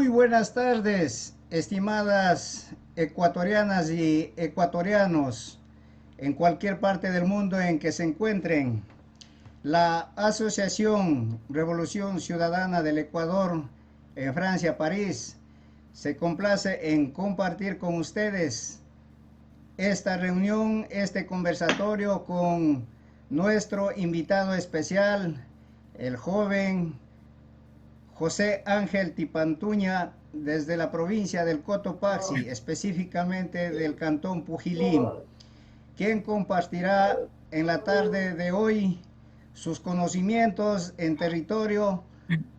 Muy buenas tardes, estimadas ecuatorianas y ecuatorianos en cualquier parte del mundo en que se encuentren. La Asociación Revolución Ciudadana del Ecuador en Francia, París, se complace en compartir con ustedes esta reunión, este conversatorio con nuestro invitado especial, el joven José Ángel Tipantuña, desde la provincia del Cotopaxi, específicamente del cantón Pujilí, quien compartirá en la tarde de hoy sus conocimientos en territorio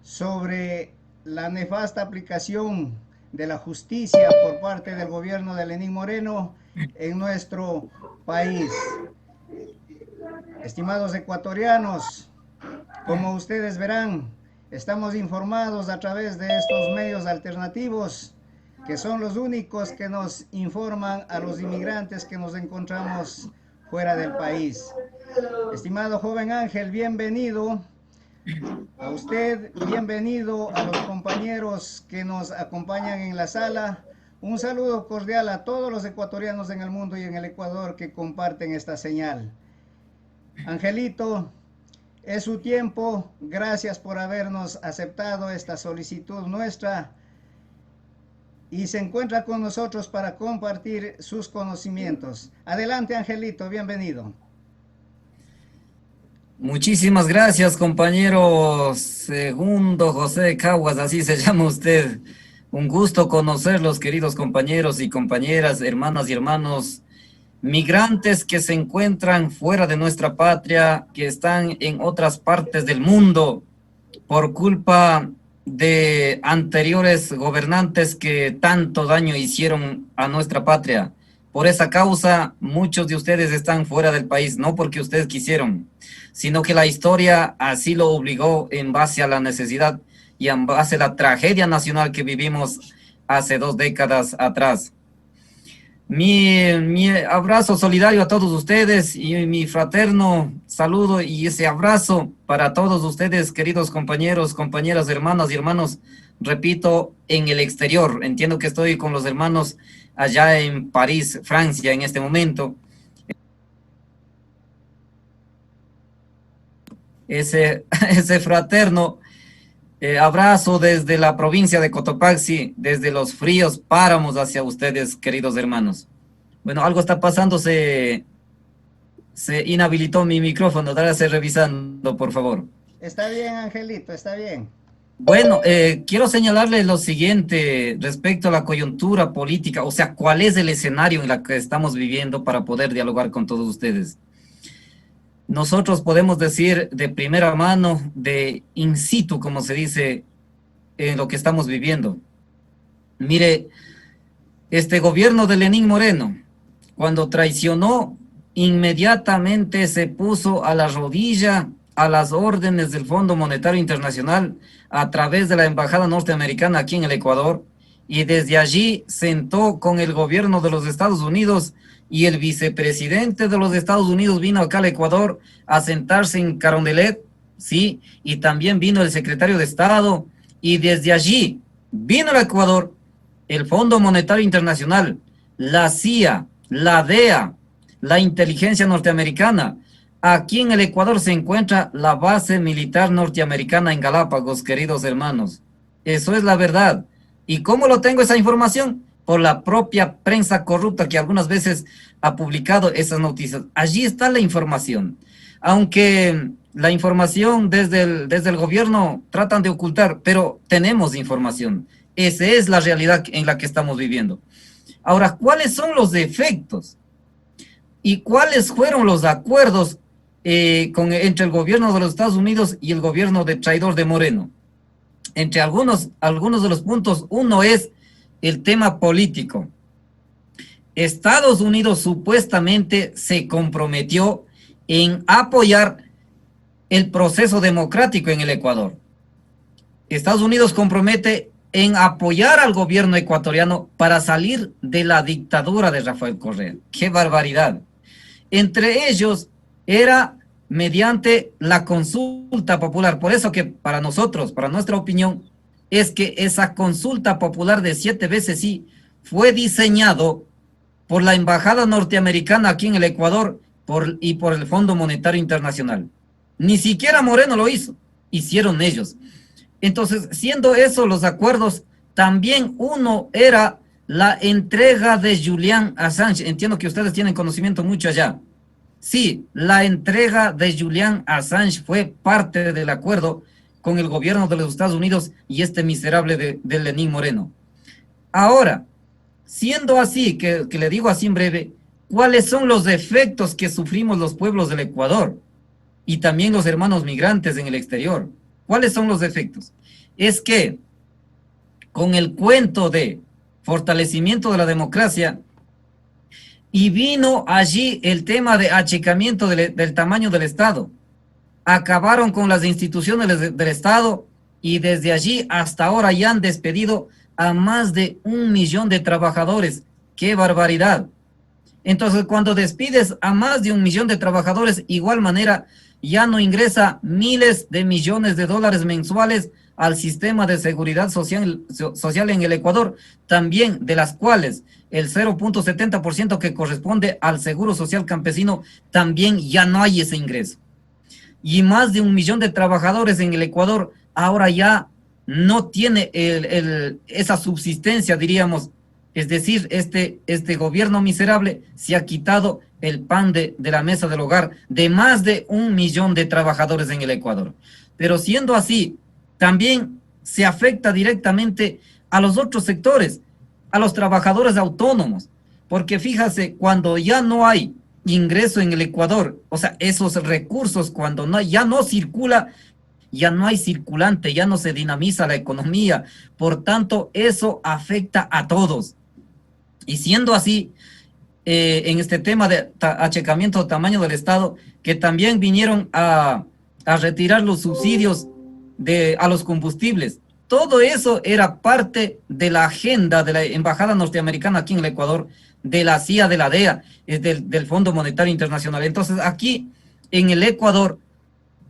sobre la nefasta aplicación de la justicia por parte del gobierno de Lenín Moreno en nuestro país. Estimados ecuatorianos, como ustedes verán, estamos informados a través de estos medios alternativos, que son los únicos que nos informan a los inmigrantes que nos encontramos fuera del país. Estimado joven Ángel, bienvenido. A usted, bienvenido a los compañeros que nos acompañan en la sala. Un saludo cordial a todos los ecuatorianos en el mundo y en el Ecuador que comparten esta señal. Angelito, es su tiempo. Gracias por habernos aceptado esta solicitud nuestra y se encuentra con nosotros para compartir sus conocimientos. Adelante, Angelito, bienvenido. Muchísimas gracias, compañero Segundo José Caguas, así se llama usted. Un gusto conocerlos, queridos compañeros y compañeras, hermanas y hermanos, migrantes que se encuentran fuera de nuestra patria, que están en otras partes del mundo por culpa de anteriores gobernantes que tanto daño hicieron a nuestra patria. Por esa causa, muchos de ustedes están fuera del país, no porque ustedes quisieron, sino que la historia así lo obligó en base a la necesidad y en base a la tragedia nacional que vivimos hace 2 décadas atrás. Mi abrazo solidario a todos ustedes y mi fraterno saludo y ese abrazo para todos ustedes, queridos compañeros, compañeras, hermanas y hermanos, repito, en el exterior. Entiendo que estoy con los hermanos allá en París, Francia, en este momento. Ese fraterno abrazo desde la provincia de Cotopaxi, desde los fríos páramos hacia ustedes, queridos hermanos. Bueno, algo está pasando, se inhabilitó mi micrófono, dárase revisando, por favor. Está bien, Angelito, está bien. Bueno, quiero señalarles lo siguiente respecto a la coyuntura política, o sea, cuál es el escenario en el que estamos viviendo para poder dialogar con todos ustedes. Nosotros podemos decir de primera mano, de in situ, como se dice, en lo que estamos viviendo. Mire, este gobierno de Lenín Moreno, cuando traicionó, inmediatamente se puso a la rodilla a las órdenes del Fondo Monetario Internacional a través de la Embajada Norteamericana aquí en el Ecuador, y desde allí sentó con el gobierno de los Estados Unidos, y el vicepresidente de los Estados Unidos vino acá al Ecuador a sentarse en Carondelet, sí, y también vino el secretario de Estado, y desde allí vino al Ecuador el Fondo Monetario Internacional, la CIA, la DEA, la inteligencia norteamericana. Aquí en el Ecuador se encuentra la base militar norteamericana en Galápagos, queridos hermanos. Eso es la verdad. ¿Y cómo lo tengo esa información? Por la propia prensa corrupta que algunas veces ha publicado esas noticias. Allí está la información. Aunque la información desde el gobierno tratan de ocultar, pero tenemos información. Esa es la realidad en la que estamos viviendo. Ahora, ¿cuáles son los efectos? ¿Y cuáles fueron los acuerdos entre el gobierno de los Estados Unidos y el gobierno de traidor de Moreno? Entre algunos de los puntos, uno es el tema político. Estados Unidos supuestamente se comprometió en apoyar el proceso democrático en el Ecuador. Estados Unidos compromete en apoyar al gobierno ecuatoriano para salir de la dictadura de Rafael Correa. ¡Qué barbaridad! Entre ellos era mediante la consulta popular. Por eso que para nosotros, para nuestra opinión, es que esa consulta popular de 7 veces sí fue diseñado por la Embajada Norteamericana aquí en el Ecuador y por el Fondo Monetario Internacional. Ni siquiera Moreno lo hizo, hicieron ellos. Entonces, siendo esos los acuerdos, también uno era la entrega de Julian Assange. Entiendo que ustedes tienen conocimiento mucho allá. Sí, la entrega de Julian Assange fue parte del acuerdo con el gobierno de los Estados Unidos y este miserable de Lenín Moreno. Ahora, siendo así, que le digo así en breve, ¿cuáles son los efectos que sufrimos los pueblos del Ecuador y también los hermanos migrantes en el exterior? ¿Cuáles son los efectos? Es que con el cuento de fortalecimiento de la democracia, y vino allí el tema de achicamiento del tamaño del Estado. Acabaron con las instituciones del Estado y desde allí hasta ahora ya han despedido a más de 1 millón de trabajadores. ¡Qué barbaridad! Entonces, cuando despides a más de 1 millón de trabajadores, igual manera, ya no ingresa miles de millones de dólares mensuales al sistema de seguridad social en el Ecuador, también de las cuales el 0.70% que corresponde al seguro social campesino, también ya no hay ese ingreso. Y más de 1 millón de trabajadores en el Ecuador ahora ya no tiene esa subsistencia, diríamos. Es decir, este gobierno miserable se ha quitado el pan de la mesa del hogar de más de 1 millón de trabajadores en el Ecuador. Pero siendo así, también se afecta directamente a los otros sectores, a los trabajadores autónomos, porque fíjate, cuando ya no hay ingreso en el Ecuador, o sea, esos recursos cuando ya no circula, ya no hay circulante, ya no se dinamiza la economía, por tanto, eso afecta a todos. Y siendo así, en este tema de achicamiento de tamaño del Estado, que también vinieron a retirar los subsidios a los combustibles. Todo eso era parte de la agenda de la Embajada Norteamericana aquí en el Ecuador, de la CIA, de la DEA, del Fondo Monetario Internacional. Entonces, aquí en el Ecuador,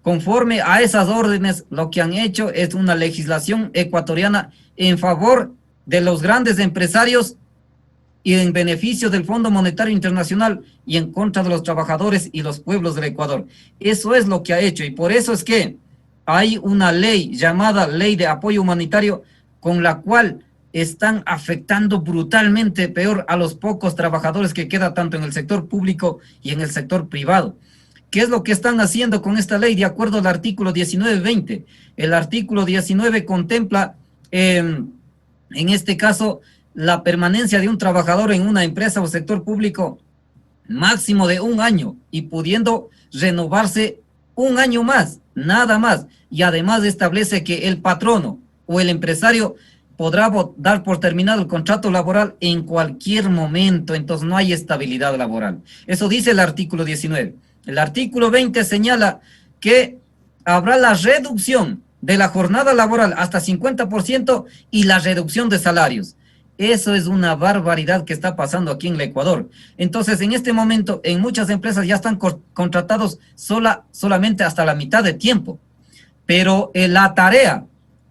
conforme a esas órdenes, lo que han hecho es una legislación ecuatoriana en favor de los grandes empresarios y en beneficio del Fondo Monetario Internacional y en contra de los trabajadores y los pueblos del Ecuador. Eso es lo que ha hecho, y por eso es que hay una ley llamada Ley de Apoyo Humanitario, con la cual están afectando brutalmente peor a los pocos trabajadores que queda tanto en el sector público y en el sector privado. ¿Qué es lo que están haciendo con esta ley? De acuerdo al artículo 19.20, el artículo 19 contempla, en este caso, la permanencia de un trabajador en una empresa o sector público máximo de 1 año y pudiendo renovarse 1 año más, nada más. Y además establece que el patrono o el empresario podrá dar por terminado el contrato laboral en cualquier momento, entonces no hay estabilidad laboral. Eso dice el artículo 19. El artículo 20 señala que habrá la reducción de la jornada laboral hasta 50% y la reducción de salarios. Eso es una barbaridad que está pasando aquí en el Ecuador. Entonces, en este momento, en muchas empresas ya están contratados solamente hasta la mitad de tiempo. Pero la tarea,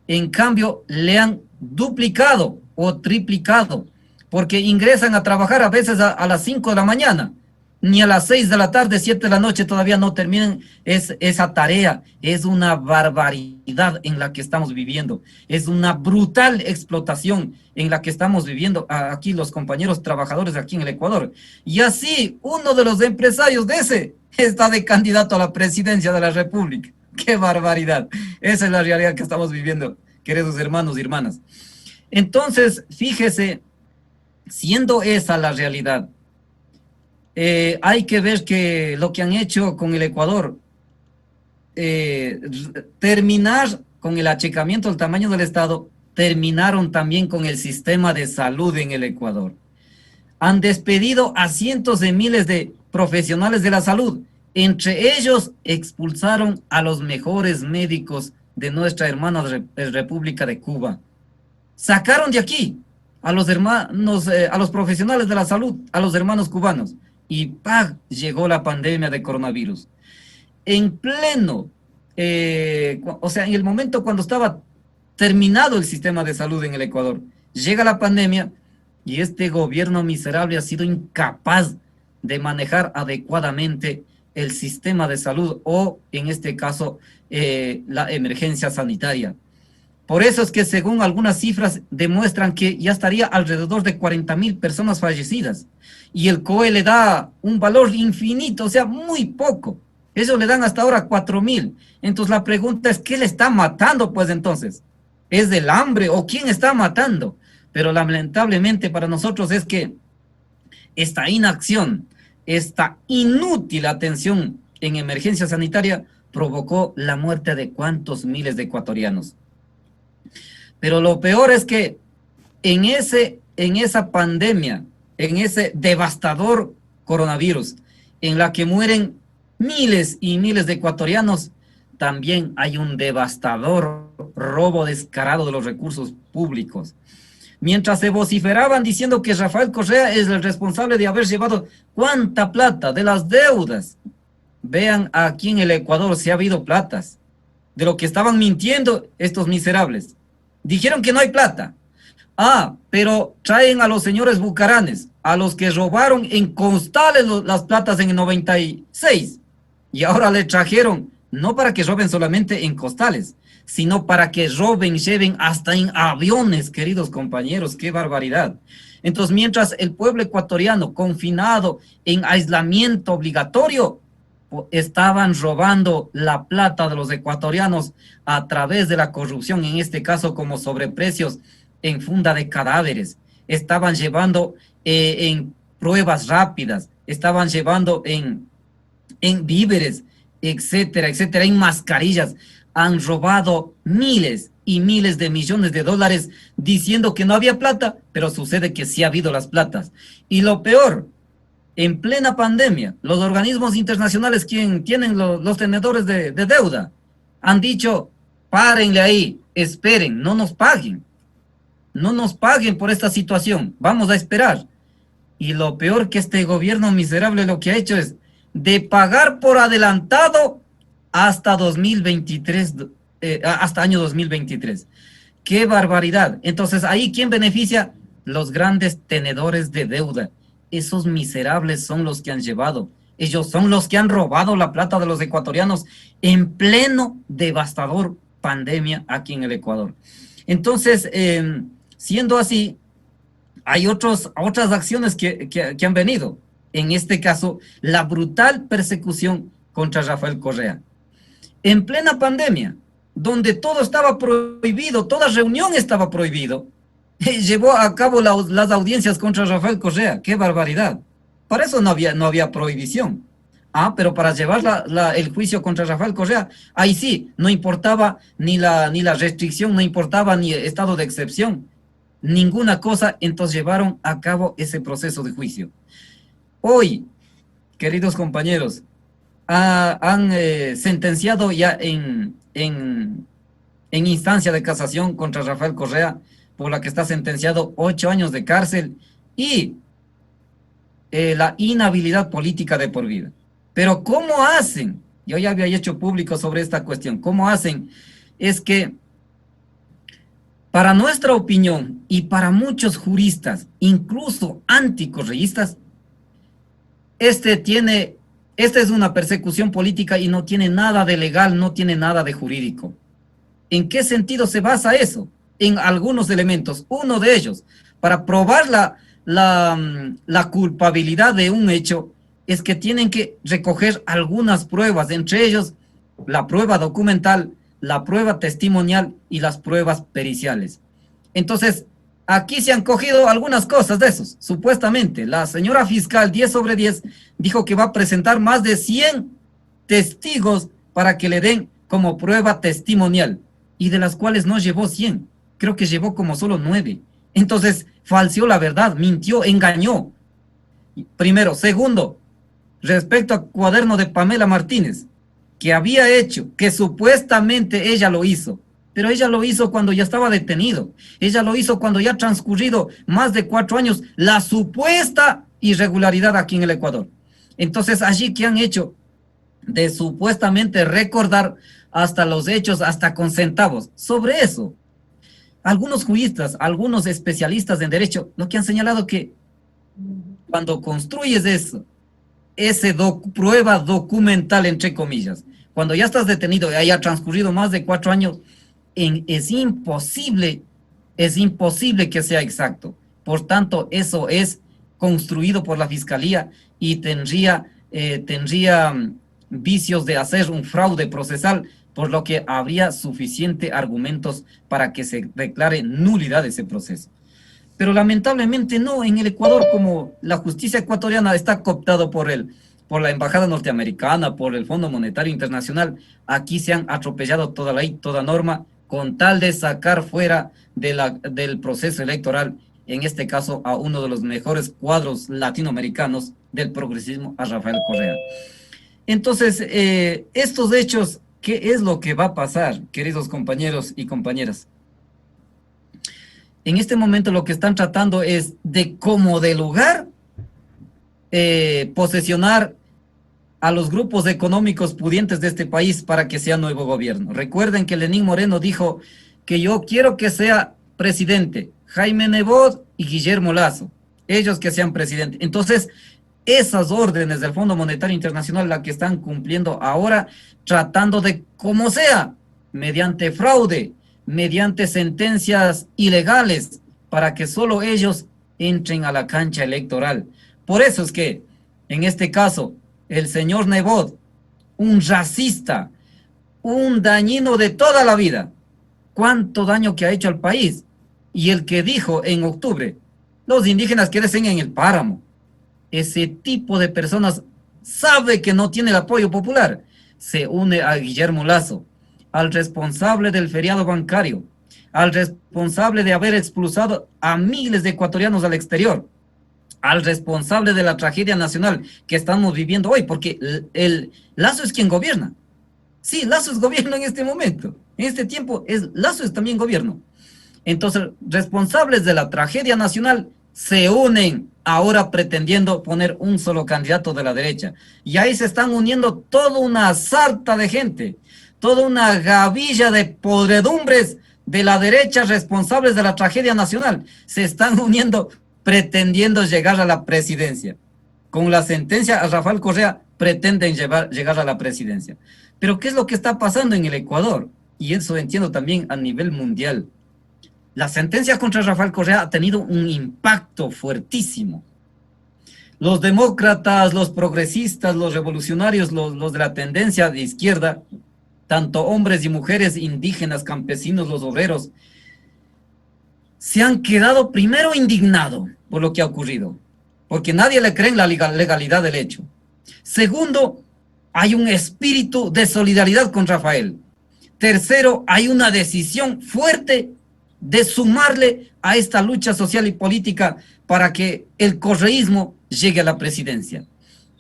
en cambio, le han duplicado o triplicado, porque ingresan a trabajar a veces a las 5 de la mañana, ni a las 6 de la tarde, 7 de la noche todavía no terminan esa tarea. Es una barbaridad en la que estamos viviendo. Es una brutal explotación en la que estamos viviendo aquí los compañeros trabajadores aquí en el Ecuador. Y así, uno de los empresarios de ese está de candidato a la presidencia de la República. ¡Qué barbaridad! Esa es la realidad que estamos viviendo, queridos hermanos y hermanas. Entonces, fíjese, siendo esa la realidad, hay que ver que lo que han hecho con el Ecuador, terminar con el achicamiento del tamaño del Estado, terminaron también con el sistema de salud en el Ecuador. Han despedido a cientos de miles de profesionales de la salud. Entre ellos expulsaron a los mejores médicos de nuestra hermana República de Cuba. Sacaron de aquí a los hermanos, a los profesionales de la salud, a los hermanos cubanos. Y ¡pam!, llegó la pandemia de coronavirus. En pleno, o sea, en el momento cuando estaba terminado el sistema de salud en el Ecuador. Llega la pandemia y este gobierno miserable ha sido incapaz de manejar adecuadamente el sistema de salud o, en este caso, la emergencia sanitaria. Por eso es que según algunas cifras demuestran que ya estaría alrededor de 40.000 personas fallecidas y el COE le da un valor infinito, o sea, muy poco. Ellos le dan hasta ahora 4.000. Entonces la pregunta es, ¿qué le está matando pues entonces? ¿Es del hambre o quién está matando? Pero lamentablemente para nosotros es que esta inacción, esta inútil atención en emergencia sanitaria provocó la muerte de cuántos miles de ecuatorianos. Pero lo peor es que en esa pandemia, en ese devastador coronavirus, en la que mueren miles y miles de ecuatorianos, también hay un devastador robo descarado de los recursos públicos. Mientras se vociferaban diciendo que Rafael Correa es el responsable de haber llevado cuánta plata de las deudas. Vean aquí en el Ecuador si ha habido platas. De lo que estaban mintiendo estos miserables. Dijeron que no hay plata. Ah, pero traen a los señores bucaranes, a los que robaron en costales las platas en el 96. Y ahora le trajeron, no para que roben solamente en costales, sino para que roben, lleven hasta en aviones, queridos compañeros. ¡Qué barbaridad! Entonces, mientras el pueblo ecuatoriano confinado en aislamiento obligatorio, estaban robando la plata de los ecuatorianos a través de la corrupción, en este caso como sobreprecios en funda de cadáveres, estaban llevando en pruebas rápidas, estaban llevando en víveres, etcétera, etcétera, en mascarillas. Han robado miles y miles de millones de dólares diciendo que no había plata, pero sucede que sí ha habido las platas. Y lo peor, en plena pandemia, los organismos internacionales quien tienen los tenedores de deuda han dicho, párenle ahí, esperen, no nos paguen por esta situación, vamos a esperar. Y lo peor que este gobierno miserable lo que ha hecho es de pagar por adelantado hasta 2023, hasta año 2023. ¡Qué barbaridad! Entonces, ¿ahí quién beneficia? Los grandes tenedores de deuda. Esos miserables son los que han llevado. Ellos son los que han robado la plata de los ecuatorianos en pleno devastador pandemia aquí en el Ecuador. Entonces, siendo así, hay otras acciones que han venido. En este caso, la brutal persecución contra Rafael Correa. En plena pandemia, donde todo estaba prohibido, toda reunión estaba prohibido, llevó a cabo las audiencias contra Rafael Correa. ¡Qué barbaridad! Para eso no había prohibición. Ah, pero para llevar el juicio contra Rafael Correa, ahí sí, no importaba ni la restricción, no importaba ni el estado de excepción, ninguna cosa, entonces llevaron a cabo ese proceso de juicio. Hoy, queridos compañeros, han sentenciado ya en instancia de casación contra Rafael Correa, por la que está sentenciado 8 años de cárcel y la inhabilidad política de por vida. Pero ¿cómo hacen? Yo ya había hecho público sobre esta cuestión. ¿Cómo hacen? Es que para nuestra opinión y para muchos juristas, incluso anticorreístas, esta es una persecución política y no tiene nada de legal, no tiene nada de jurídico. ¿En qué sentido se basa eso? En algunos elementos. Uno de ellos, para probar la culpabilidad de un hecho, es que tienen que recoger algunas pruebas, entre ellos la prueba documental, la prueba testimonial y las pruebas periciales. Entonces, aquí se han cogido algunas cosas de esos. Supuestamente, la señora fiscal 10 sobre 10 dijo que va a presentar más de 100 testigos para que le den como prueba testimonial, y de las cuales no llevó 100, creo que llevó como solo 9. Entonces, falseó la verdad, mintió, engañó. Primero. Segundo, respecto al cuaderno de Pamela Martínez, que había hecho, que supuestamente ella lo hizo, pero ella lo hizo cuando ya estaba detenido, ella lo hizo cuando ya ha transcurrido más de 4 años la supuesta irregularidad aquí en el Ecuador. Entonces, allí, ¿qué han hecho? De supuestamente recordar hasta los hechos, hasta con centavos. Sobre eso, algunos juristas, algunos especialistas en derecho, lo que han señalado que cuando construyes eso, prueba documental, entre comillas, cuando ya estás detenido y haya transcurrido más de 4 años, es imposible que sea exacto. Por tanto, eso es construido por la fiscalía y tendría vicios de hacer un fraude procesal, por lo que habría suficientes argumentos para que se declare nulidad de ese proceso. Pero lamentablemente no, en el Ecuador, como la justicia ecuatoriana está cooptado por la embajada norteamericana, por el Fondo Monetario Internacional, aquí se han atropellado toda ley, toda norma, con tal de sacar fuera del proceso electoral, en este caso a uno de los mejores cuadros latinoamericanos del progresismo, a Rafael Correa. Entonces, estos hechos, ¿qué es lo que va a pasar, queridos compañeros y compañeras? En este momento lo que están tratando es de, como de lugar, posesionar a los grupos económicos pudientes de este país para que sea nuevo gobierno. Recuerden que Lenín Moreno dijo que yo quiero que sea presidente Jaime Nebot y Guillermo Lasso, ellos que sean presidentes. Entonces, esas órdenes del Fondo Monetario Internacional, la que están cumpliendo ahora, tratando de, como sea, mediante fraude, mediante sentencias ilegales, para que solo ellos entren a la cancha electoral. Por eso es que, en este caso, el señor Nebot, un racista, un dañino de toda la vida, cuánto daño que ha hecho al país, y el que dijo en octubre, los indígenas quédense en el páramo, ese tipo de personas sabe que no tiene el apoyo popular, se une a Guillermo Lasso, al responsable del feriado bancario, al responsable de haber expulsado a miles de ecuatorianos al exterior, al responsable de la tragedia nacional que estamos viviendo hoy, porque el Lasso es quien gobierna. Sí, Lasso es gobierno en este momento. En este tiempo, Lasso es también gobierno. Entonces, responsables de la tragedia nacional se unen ahora pretendiendo poner un solo candidato de la derecha. Y ahí se están uniendo toda una sarta de gente, toda una gavilla de podredumbres de la derecha responsables de la tragedia nacional. Se están uniendo pretendiendo llegar a la presidencia. Con la sentencia a Rafael Correa pretenden llegar a la presidencia. Pero ¿qué es lo que está pasando en el Ecuador? Y eso entiendo también a nivel mundial. La sentencia contra Rafael Correa ha tenido un impacto fuertísimo. Los demócratas, los progresistas, los revolucionarios, los de la tendencia de izquierda, tanto hombres y mujeres, indígenas, campesinos, los obreros, se han quedado primero indignados por lo que ha ocurrido, porque nadie le cree en la legalidad del hecho. Segundo, hay un espíritu de solidaridad con Rafael. Tercero, hay una decisión fuerte de sumarle a esta lucha social y política para que el correísmo llegue a la presidencia.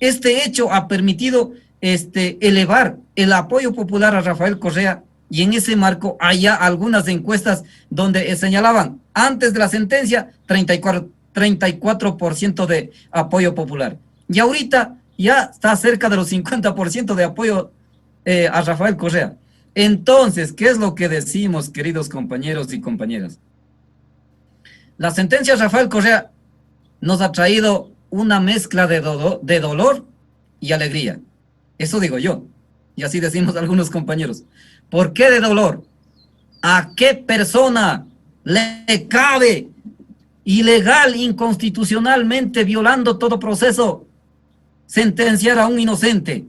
Este hecho ha permitido elevar el apoyo popular a Rafael Correa, y en ese marco hay ya algunas encuestas donde señalaban antes de la sentencia 34% de apoyo popular. Y ahorita ya está cerca de los 50% de apoyo a Rafael Correa. Entonces, ¿qué es lo que decimos, queridos compañeros y compañeras? La sentencia de Rafael Correa nos ha traído una mezcla de dolor y alegría. Eso digo yo, y así decimos algunos compañeros. ¿Por qué de dolor? ¿A qué persona le cabe ilegal, inconstitucionalmente, violando todo proceso, sentenciar a un inocente?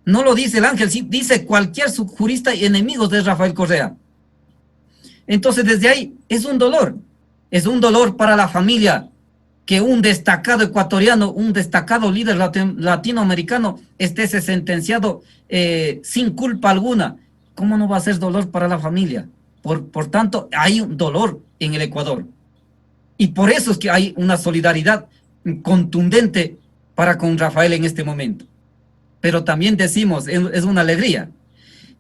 No lo dice el Ángel, sí, dice cualquier subjurista y enemigo de Rafael Correa. Entonces, desde ahí, es un dolor para la familia que un destacado ecuatoriano, un destacado líder latinoamericano esté sentenciado sin culpa alguna. ¿Cómo no va a ser dolor para la familia? Por tanto, hay un dolor en el Ecuador. Y por eso es que hay una solidaridad contundente para con Rafael en este momento. Pero también decimos, es una alegría,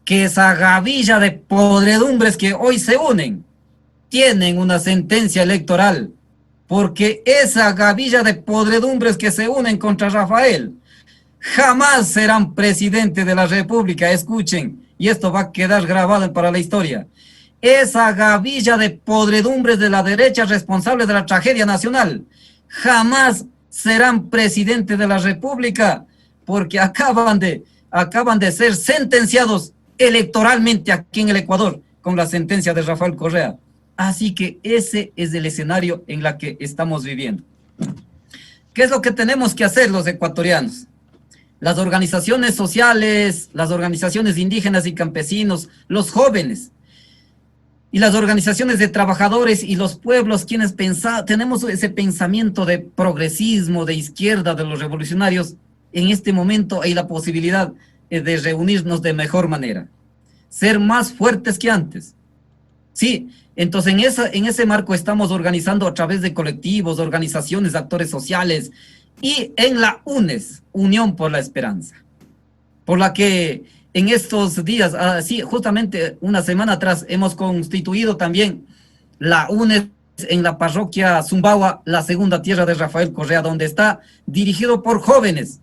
que esa gavilla de podredumbres que hoy se unen, tienen una sentencia electoral, porque esa gavilla de podredumbres que se unen contra Rafael jamás serán presidente de la República. Escuchen, y esto va a quedar grabado para la historia. esa gavilla de podredumbres de la derecha responsable de la tragedia nacional, jamás serán presidente de la República, porque acaban de ser sentenciados electoralmente aquí en el Ecuador con la sentencia de Rafael Correa. Así que ese es el escenario en el que estamos viviendo. ¿Qué es lo que tenemos que hacer los ecuatorianos? Las organizaciones sociales, las organizaciones indígenas y campesinos, los jóvenes y las organizaciones de trabajadores y los pueblos, quienes tenemos ese pensamiento de progresismo, de izquierda, de los revolucionarios, en este momento hay la posibilidad de reunirnos de mejor manera, ser más fuertes que antes. Sí, entonces en ese marco estamos organizando a través de colectivos, organizaciones, actores sociales y en la UNES, Unión por la Esperanza, por la que en estos días, sí, justamente una semana atrás, hemos constituido también la UNES en la parroquia Zumbagua, la segunda tierra de Rafael Correa, donde está dirigido por jóvenes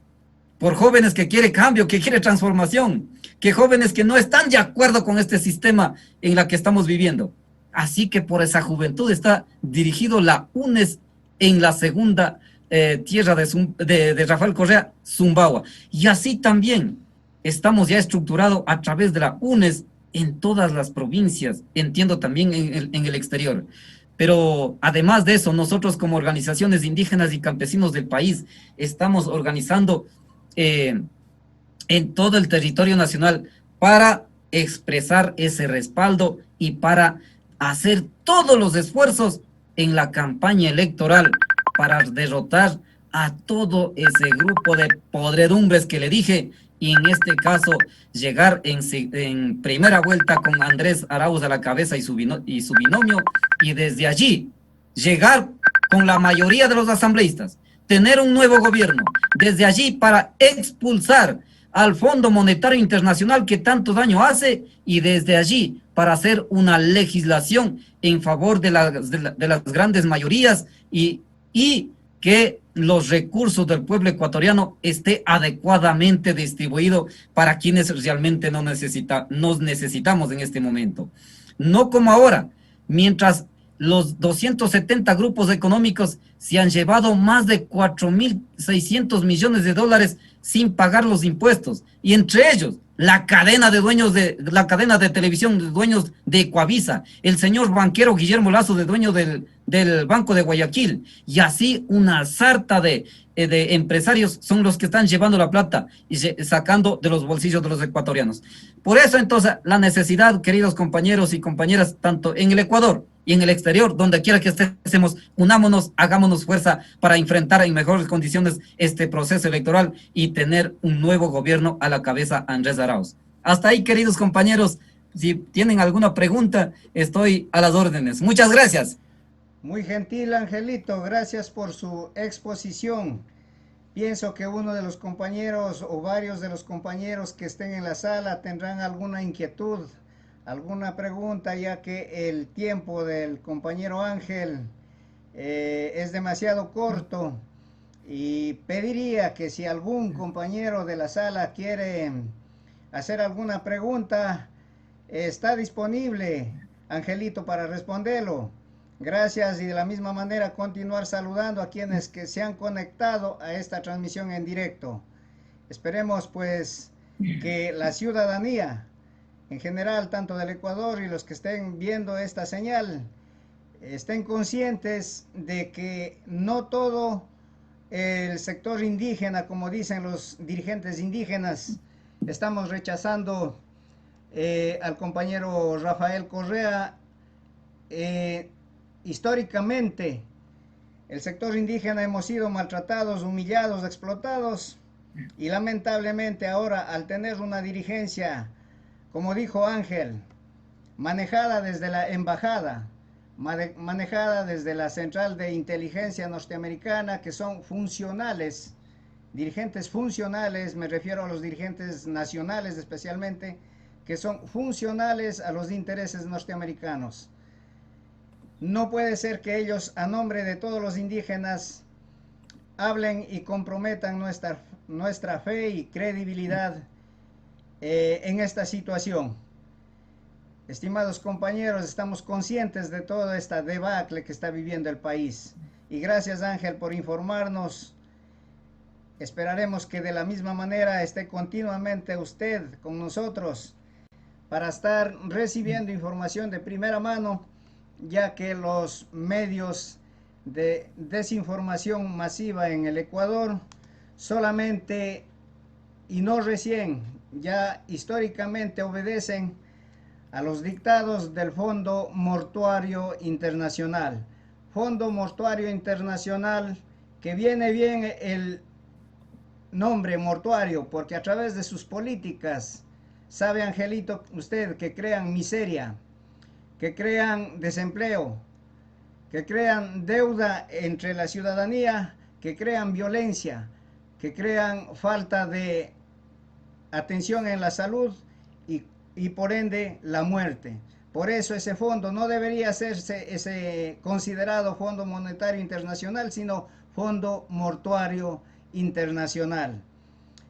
que quiere cambio, que quiere transformación, que jóvenes que no están de acuerdo con este sistema en la que estamos viviendo. Así que por esa juventud está dirigido la UNES en la segunda tierra de Rafael Correa, Zumbagua. Y así también estamos ya estructurados a través de la UNES en todas las provincias, entiendo también en el exterior. Pero además de eso, nosotros como organizaciones indígenas y campesinos del país estamos organizando en todo el territorio nacional para expresar ese respaldo y para hacer todos los esfuerzos en la campaña electoral para derrotar a todo ese grupo de podredumbres que le dije, y en este caso llegar en primera vuelta con Andrés Arauz a la cabeza y su binomio, y desde allí llegar con la mayoría de los asambleístas, tener un nuevo gobierno, desde allí para expulsar al Fondo Monetario Internacional que tanto daño hace, y desde allí para hacer una legislación en favor de las grandes mayorías y que los recursos del pueblo ecuatoriano esté adecuadamente distribuido para quienes realmente nos necesitamos en este momento. No como ahora, mientras los 270 grupos económicos se han llevado más de 4.600 millones de dólares sin pagar los impuestos, y entre ellos la cadena de televisión de dueños de Ecuavisa, el señor banquero Guillermo Lazo, de dueño del Banco de Guayaquil, y así una sarta de empresarios son los que están llevando la plata y sacando de los bolsillos de los ecuatorianos. Por eso entonces la necesidad, queridos compañeros y compañeras, tanto en el Ecuador y en el exterior, donde quiera que estemos, unámonos, hagámonos fuerza para enfrentar en mejores condiciones este proceso electoral y tener un nuevo gobierno a la cabeza Andrés Arauz. Hasta ahí, queridos compañeros, si tienen alguna pregunta, estoy a las órdenes. Muchas gracias. Muy gentil, Angelito, gracias por su exposición. Pienso que uno de los compañeros o varios de los compañeros que estén en la sala tendrán alguna inquietud, alguna pregunta, ya que el tiempo del compañero Ángel es demasiado corto, y pediría que si algún compañero de la sala quiere hacer alguna pregunta, está disponible Angelito para responderlo. Gracias, y de la misma manera continuar saludando a quienes que se han conectado a esta transmisión en directo. Esperemos pues que la ciudadanía en general, tanto del Ecuador y los que estén viendo esta señal, estén conscientes de que no todo el sector indígena, como dicen los dirigentes indígenas, estamos rechazando al compañero Rafael Correa. Históricamente, el sector indígena hemos sido maltratados, humillados, explotados, y lamentablemente ahora, al tener una dirigencia, como dijo Ángel, manejada desde la embajada, manejada desde la central de inteligencia norteamericana, que son funcionales, dirigentes funcionales, me refiero a los dirigentes nacionales especialmente, que son funcionales a los intereses norteamericanos. No puede ser que ellos, a nombre de todos los indígenas, hablen y comprometan nuestra fe y credibilidad en esta situación. Estimados compañeros, estamos conscientes de toda esta debacle que está viviendo el país. Y gracias, Ángel, por informarnos. Esperaremos que de la misma manera esté continuamente usted con nosotros para estar recibiendo información de primera mano, ya que los medios de desinformación masiva en el Ecuador solamente y no recién, ya históricamente obedecen a los dictados del Fondo Mortuario Internacional. Fondo Mortuario Internacional, que viene bien el nombre mortuario, porque a través de sus políticas, sabe, Angelito, usted, que crean miseria, que crean desempleo, que crean deuda entre la ciudadanía, que crean violencia, que crean falta de atención en la salud y por ende la muerte. Por eso ese fondo no debería hacerse ese considerado Fondo Monetario Internacional, sino Fondo Mortuario Internacional.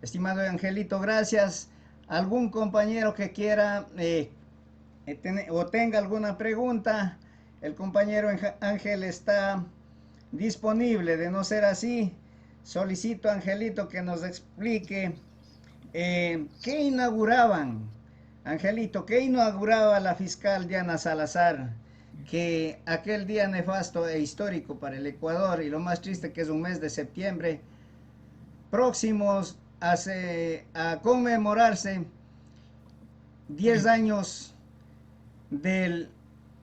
Estimado Angelito, gracias. ¿Algún compañero que quiera o tenga alguna pregunta? El compañero Ángel está disponible. De no ser así, solicito a Angelito que nos explique qué inauguraban. Angelito, ¿qué inauguraba la fiscal Diana Salazar? Que aquel día nefasto e histórico para el Ecuador, y lo más triste que es un mes de septiembre, próximos a conmemorarse 10 años del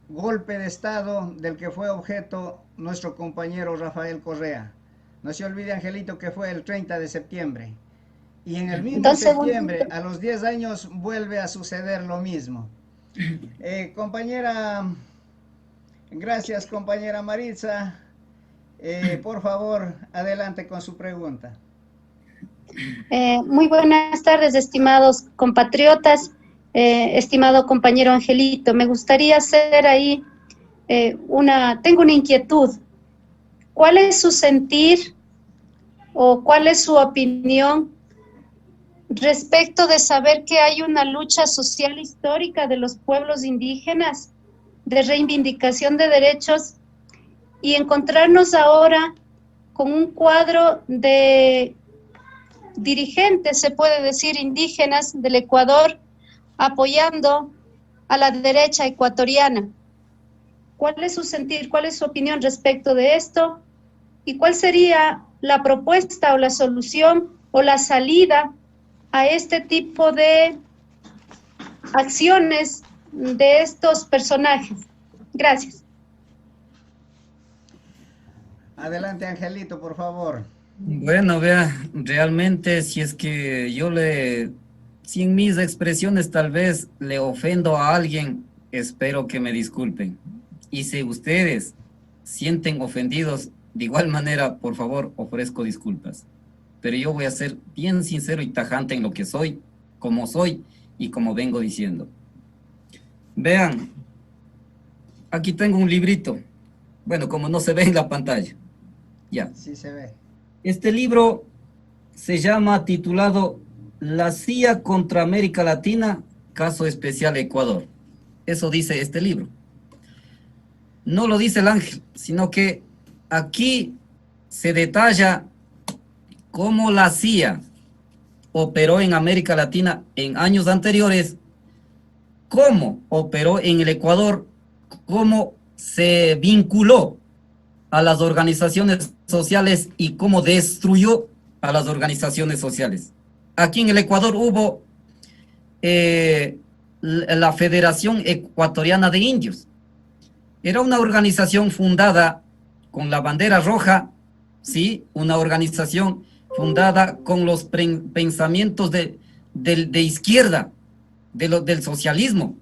golpe de Estado del que fue objeto nuestro compañero Rafael Correa. No se olvide, Angelito, que fue el 30 de septiembre. Y en el mismo septiembre, a los 10 años, vuelve a suceder lo mismo. Compañera, gracias, compañera Maritza. Por favor, adelante con su pregunta. Muy buenas tardes, estimados compatriotas, estimado compañero Angelito. Me gustaría hacer ahí tengo una inquietud. ¿Cuál es su sentir o cuál es su opinión respecto de saber que hay una lucha social histórica de los pueblos indígenas, de reivindicación de derechos, y encontrarnos ahora con un cuadro de dirigentes, se puede decir, indígenas del Ecuador, apoyando a la derecha ecuatoriana? ¿Cuál es su sentir, cuál es su opinión respecto de esto? ¿Y cuál sería la propuesta o la solución o la salida a este tipo de acciones de estos personajes? Gracias. Adelante, Angelito, por favor. Bueno, vea, realmente si es que si en mis expresiones tal vez le ofendo a alguien, espero que me disculpen. Y si ustedes sienten ofendidos, de igual manera, por favor, ofrezco disculpas. Pero yo voy a ser bien sincero y tajante en lo que soy, como soy y como vengo diciendo. Vean, aquí tengo un librito. Bueno, como no se ve en la pantalla. Ya. Sí se ve. Este libro se llama, titulado La CIA contra América Latina, caso especial Ecuador. Eso dice este libro. No lo dice el Ángel, sino que aquí se detalla cómo la CIA operó en América Latina en años anteriores, cómo operó en el Ecuador, cómo se vinculó a las organizaciones sociales y cómo destruyó a las organizaciones sociales. Aquí en el Ecuador hubo la Federación Ecuatoriana de Indios. Era una organización fundada con la bandera roja, ¿sí? Una organización fundada con los pensamientos de izquierda, del socialismo.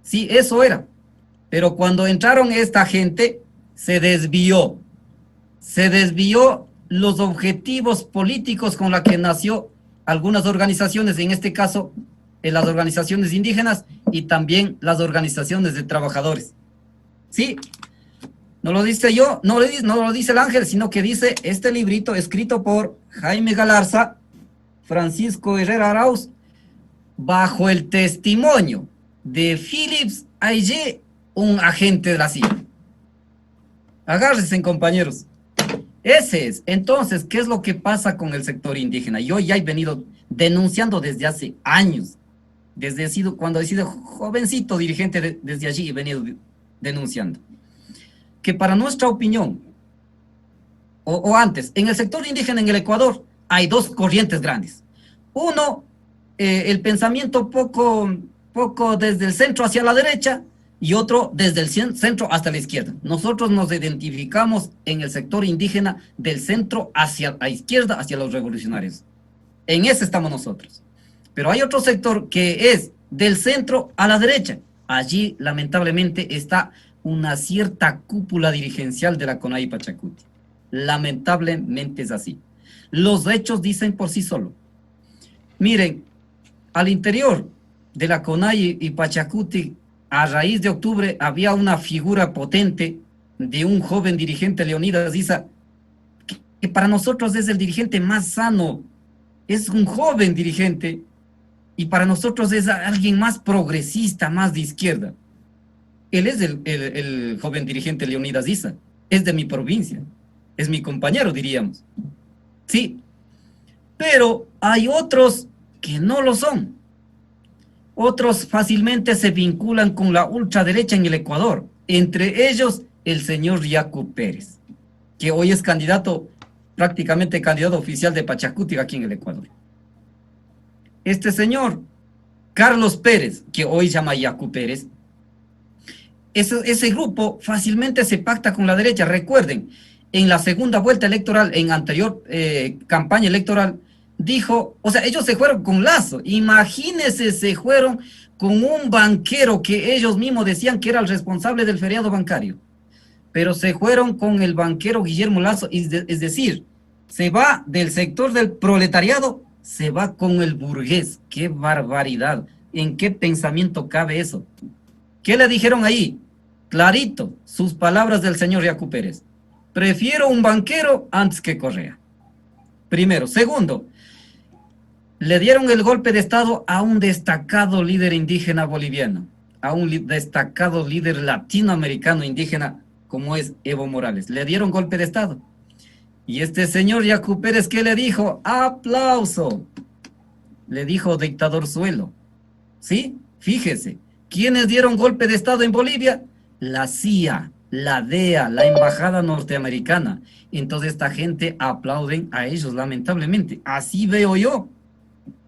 Sí, eso era. Pero cuando entraron esta gente, se desvió los objetivos políticos con los que nació algunas organizaciones, en este caso las organizaciones indígenas y también las organizaciones de trabajadores. Sí, no lo dice yo, no lo dice el Ángel, sino que dice este librito escrito por Jaime Galarza, Francisco Herrera Arauz, bajo el testimonio de Phillips allí un agente de la CIA. Agárrense, compañeros. Ese es. Entonces, ¿qué es lo que pasa con el sector indígena? Yo ya he venido denunciando desde hace años, cuando he sido jovencito dirigente, desde allí he venido denunciando, que para nuestra opinión, o antes, en el sector indígena en el Ecuador, hay dos corrientes grandes. Uno, el pensamiento poco desde el centro hacia la derecha, y otro desde el centro hasta la izquierda. Nosotros nos identificamos en el sector indígena del centro hacia la izquierda, hacia los revolucionarios. En ese estamos nosotros. Pero hay otro sector que es del centro a la derecha. Allí, lamentablemente, está una cierta cúpula dirigencial de la CONAIE Pachacuti. Lamentablemente es así. Los hechos dicen por sí solo. Miren, al interior de la CONAIE y Pachacuti, a raíz de octubre, había una figura potente de un joven dirigente, Leonidas Issa, que para nosotros es el dirigente más sano. Es un joven dirigente y para nosotros es alguien más progresista, más de izquierda. Él es el joven dirigente Leonidas Issa, es de mi provincia, es mi compañero, diríamos. Sí, pero hay otros que no lo son. Otros fácilmente se vinculan con la ultraderecha en el Ecuador, entre ellos el señor Yacu Pérez, que hoy es prácticamente candidato oficial de Pachacuti aquí en el Ecuador. Este señor, Carlos Pérez, que hoy se llama Yacu Pérez, ese grupo fácilmente se pacta con la derecha. Recuerden, en la segunda vuelta electoral, en anterior campaña electoral, dijo, o sea, ellos se fueron con Lazo, imagínense, se fueron con un banquero que ellos mismos decían que era el responsable del feriado bancario, pero se fueron con el banquero Guillermo Lazo, es decir, se va del sector del proletariado, se va con el burgués. ¡Qué barbaridad! ¿En qué pensamiento cabe eso? ¿Qué le dijeron ahí? Clarito, sus palabras del señor Yacu Pérez: prefiero un banquero antes que Correa. Primero. Segundo, le dieron el golpe de Estado a un destacado líder indígena boliviano, a un destacado líder latinoamericano indígena como es Evo Morales. Le dieron golpe de Estado. Y este señor Yacu Pérez, ¿qué le dijo? ¡Aplauso! Le dijo dictador suelo. ¿Sí? Fíjese, ¿quiénes dieron golpe de Estado en Bolivia? La CIA, la DEA, la embajada norteamericana. Entonces esta gente aplauden a ellos, lamentablemente. Así veo yo.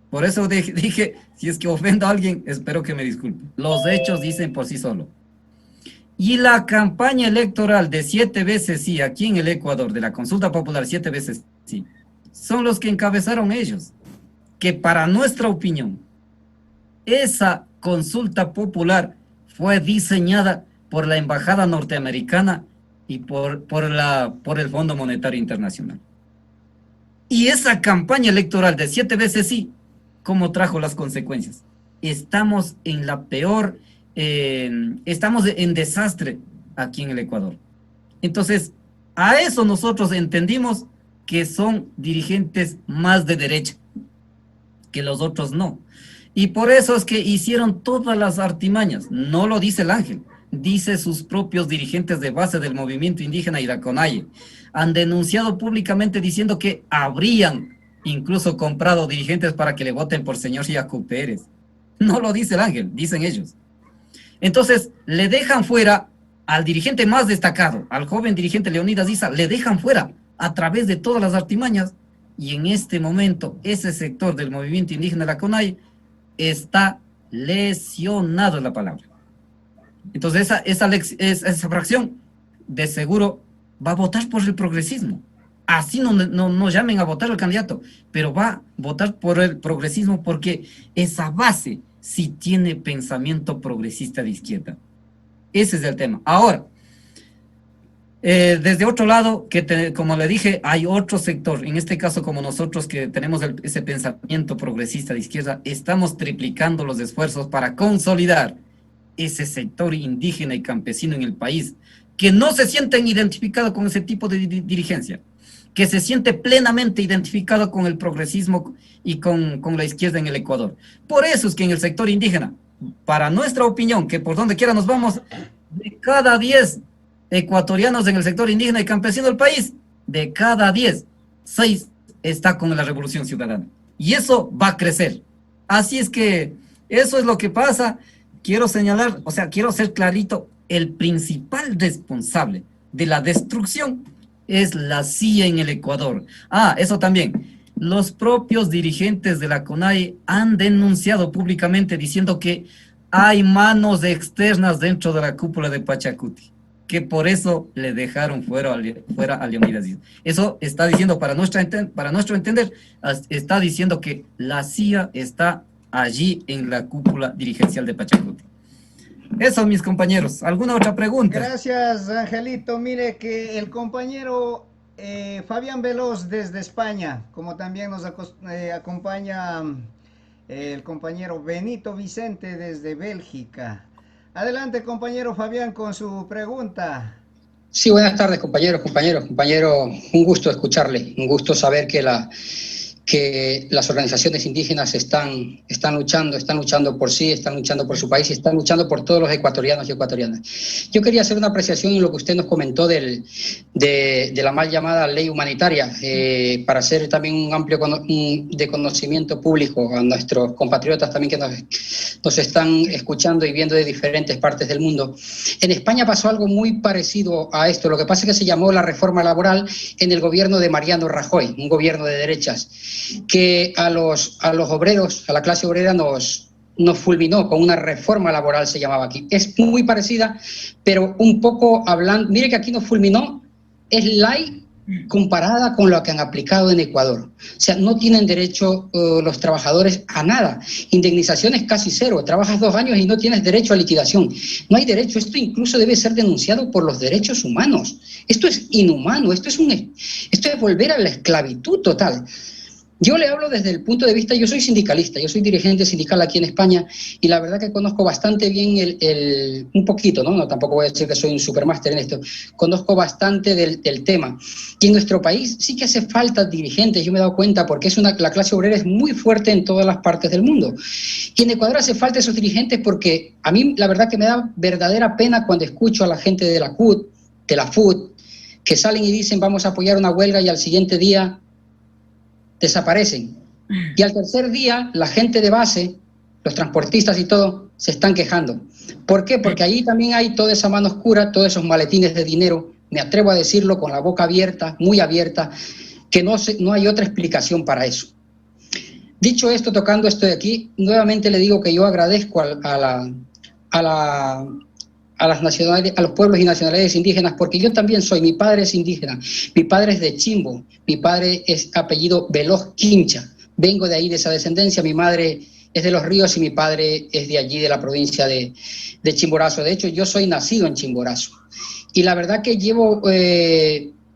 Por eso dije, si es que ofendo a alguien, espero que me disculpe. Los hechos dicen por sí solo. Y la campaña electoral de 7 veces sí, aquí en el Ecuador, de la consulta popular 7 veces sí, son los que encabezaron ellos. Que para nuestra opinión, esa consulta popular fue diseñada por la embajada norteamericana y por el Fondo Monetario Internacional. Y esa campaña electoral de 7 veces sí, ¿cómo trajo las consecuencias? Estamos en la peor, estamos en desastre aquí en el Ecuador. Entonces, a eso nosotros entendimos que son dirigentes más de derecha, que los otros no. Y por eso es que hicieron todas las artimañas. No lo dice el Ángel, dice sus propios dirigentes de base del movimiento indígena y la CONAIE. Han denunciado públicamente diciendo que habrían incluso comprado dirigentes para que le voten por señor Yacu Pérez. No lo dice el Ángel, dicen ellos. Entonces, le dejan fuera al dirigente más destacado, al joven dirigente Leonidas Issa, le dejan fuera a través de todas las artimañas, y en este momento ese sector del movimiento indígena de la CONAIE está lesionado, en la palabra. Entonces esa fracción de seguro va a votar por el progresismo. Así no llamen a votar al candidato, pero va a votar por el progresismo porque esa base sí tiene pensamiento progresista de izquierda. Ese es el tema. Ahora, desde otro lado, como le dije, hay otro sector, en este caso como nosotros que tenemos ese pensamiento progresista de izquierda, estamos triplicando los esfuerzos para consolidar ese sector indígena y campesino en el país, que no se sienten identificados con ese tipo de dirigencia, que se siente plenamente identificado con el progresismo y con la izquierda en el Ecuador. Por eso es que en el sector indígena para nuestra opinión, que por donde quiera nos vamos, de cada 10 ecuatorianos en el sector indígena y campesino del país, de cada 10, 6 está con la Revolución Ciudadana. Y eso va a crecer. Así es que eso es lo que pasa. Quiero señalar, o sea, quiero ser clarito, el principal responsable de la destrucción es la CIA en el Ecuador. Ah, eso también. Los propios dirigentes de la CONAIE han denunciado públicamente diciendo que hay manos externas dentro de la cúpula de Pachacuti, que por eso le dejaron fuera a Leonidas Díaz. Eso está diciendo, para nuestro entender, está diciendo que la CIA está allí en la cúpula dirigencial de Pachacuti. Eso, mis compañeros. ¿Alguna otra pregunta? Gracias, Angelito. Mire que el compañero Fabián Veloz desde España, como también nos acompaña el compañero Benito Vicente desde Bélgica. Adelante, compañero Fabián, con su pregunta. Sí, buenas tardes, compañeros. Un gusto escucharle, un gusto saber que las organizaciones indígenas están luchando por sí, están luchando por su país y están luchando por todos los ecuatorianos y ecuatorianas. Yo quería hacer una apreciación en lo que usted nos comentó de la mal llamada ley humanitaria, para hacer también un amplio de conocimiento público a nuestros compatriotas también que nos están escuchando y viendo de diferentes partes del mundo. En España pasó algo muy parecido a esto. Lo que pasa es que se llamó la reforma laboral en el gobierno de Mariano Rajoy, un gobierno de derechas, que a los obreros, a la clase obrera nos fulminó con una reforma laboral, se llamaba aquí. Es muy parecida, pero un poco hablando, mire que aquí nos fulminó, es light comparada con lo que han aplicado en Ecuador. O sea, no tienen derecho los trabajadores a nada. Indemnizaciones casi cero. Trabajas 2 años y no tienes derecho a liquidación. No hay derecho. Esto incluso debe ser denunciado por los derechos humanos. Esto es inhumano. Esto es volver a la esclavitud total. Yo le hablo desde el punto de vista, yo soy sindicalista, yo soy dirigente sindical aquí en España y la verdad que conozco bastante bien un poquito, ¿no? Tampoco voy a decir que soy un supermáster en esto, conozco bastante del tema. Y en nuestro país sí que hace falta dirigentes, yo me he dado cuenta, porque la clase obrera es muy fuerte en todas las partes del mundo. Y en Ecuador hace falta esos dirigentes porque a mí la verdad que me da verdadera pena cuando escucho a la gente de la CUT, de la FUT, que salen y dicen vamos a apoyar una huelga y al siguiente día desaparecen. Y al tercer día, la gente de base, los transportistas y todo, se están quejando. ¿Por qué? Porque ahí también hay toda esa mano oscura, todos esos maletines de dinero, me atrevo a decirlo con la boca abierta, muy abierta, que no hay otra explicación para eso. Dicho esto, tocando esto de aquí, nuevamente le digo que yo agradezco a los pueblos y nacionalidades indígenas, porque yo también mi padre es indígena, mi padre es de Chimbo, mi padre es apellido Veloz Quincha, vengo de ahí, de esa descendencia, mi madre es de Los Ríos y mi padre es de allí, de la provincia de Chimborazo. De hecho, yo soy nacido en Chimborazo. Y la verdad que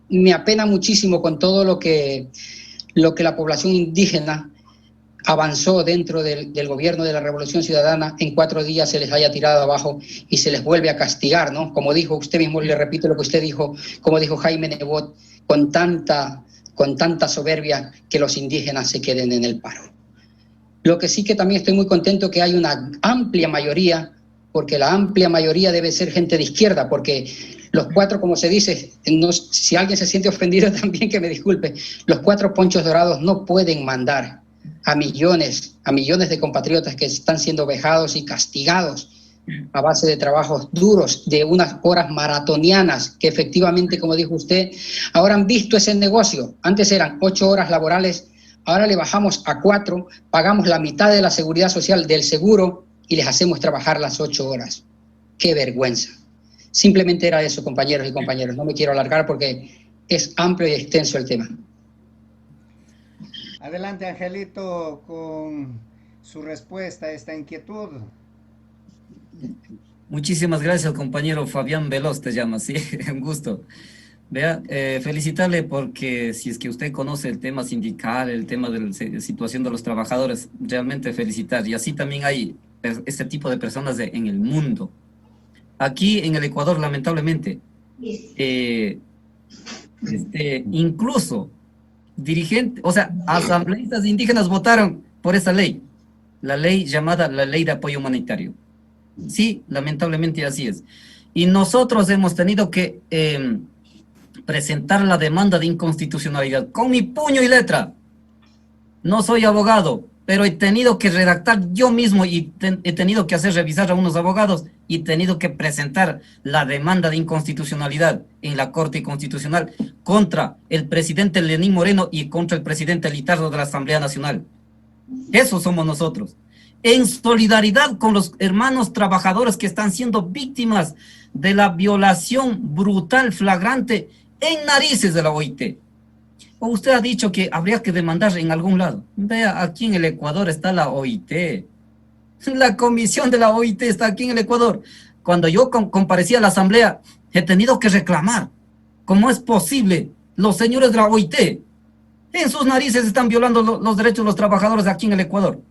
me apena muchísimo con todo lo que la población indígena avanzó dentro del gobierno de la Revolución Ciudadana. En 4 días se les haya tirado abajo y se les vuelve a castigar, ¿no? Como dijo usted mismo, le repito lo que usted dijo, como dijo Jaime Nebot, con tanta soberbia, que los indígenas se queden en el paro. Lo que sí que también estoy muy contento que hay una amplia mayoría, porque la amplia mayoría debe ser gente de izquierda, porque los 4, como se dice, si alguien se siente ofendido también que me disculpe, los 4 ponchos dorados no pueden mandar a millones de compatriotas que están siendo vejados y castigados a base de trabajos duros, de unas horas maratonianas, que efectivamente, como dijo usted, ahora han visto ese negocio. Antes eran 8 horas laborales, ahora le bajamos a 4, pagamos la mitad de la seguridad social del seguro y les hacemos trabajar las 8 horas. ¡Qué vergüenza! Simplemente era eso, compañeros y compañeras. No me quiero alargar porque es amplio y extenso el tema. Adelante, Angelito, con su respuesta a esta inquietud. Muchísimas gracias, compañero Fabián Veloz, te llama, sí, un gusto. Vea, felicitarle porque si es que usted conoce el tema sindical, el tema de la situación de los trabajadores, realmente felicitar. Y así también hay este tipo de personas en el mundo. Aquí en el Ecuador, lamentablemente, incluso dirigentes, o sea, asambleístas indígenas votaron por esa ley. la ley llamada la Ley de Apoyo Humanitario. Sí, lamentablemente así es. Y nosotros hemos tenido que presentar la demanda de inconstitucionalidad con mi puño y letra. No soy abogado, pero he tenido que redactar yo mismo y he tenido que hacer revisar a unos abogados y he tenido que presentar la demanda de inconstitucionalidad en la Corte Constitucional contra el presidente Lenín Moreno y contra el presidente Litardo de la Asamblea Nacional. Eso somos nosotros. En solidaridad con los hermanos trabajadores que están siendo víctimas de la violación brutal, flagrante, en narices de la OIT. O usted ha dicho que habría que demandar en algún lado. Vea, aquí en el Ecuador está la OIT. La comisión de la OIT está aquí en el Ecuador. Cuando yo comparecí a la asamblea, he tenido que reclamar. ¿Cómo es posible? Los señores de la OIT, en sus narices están violando los derechos de los trabajadores aquí en el Ecuador.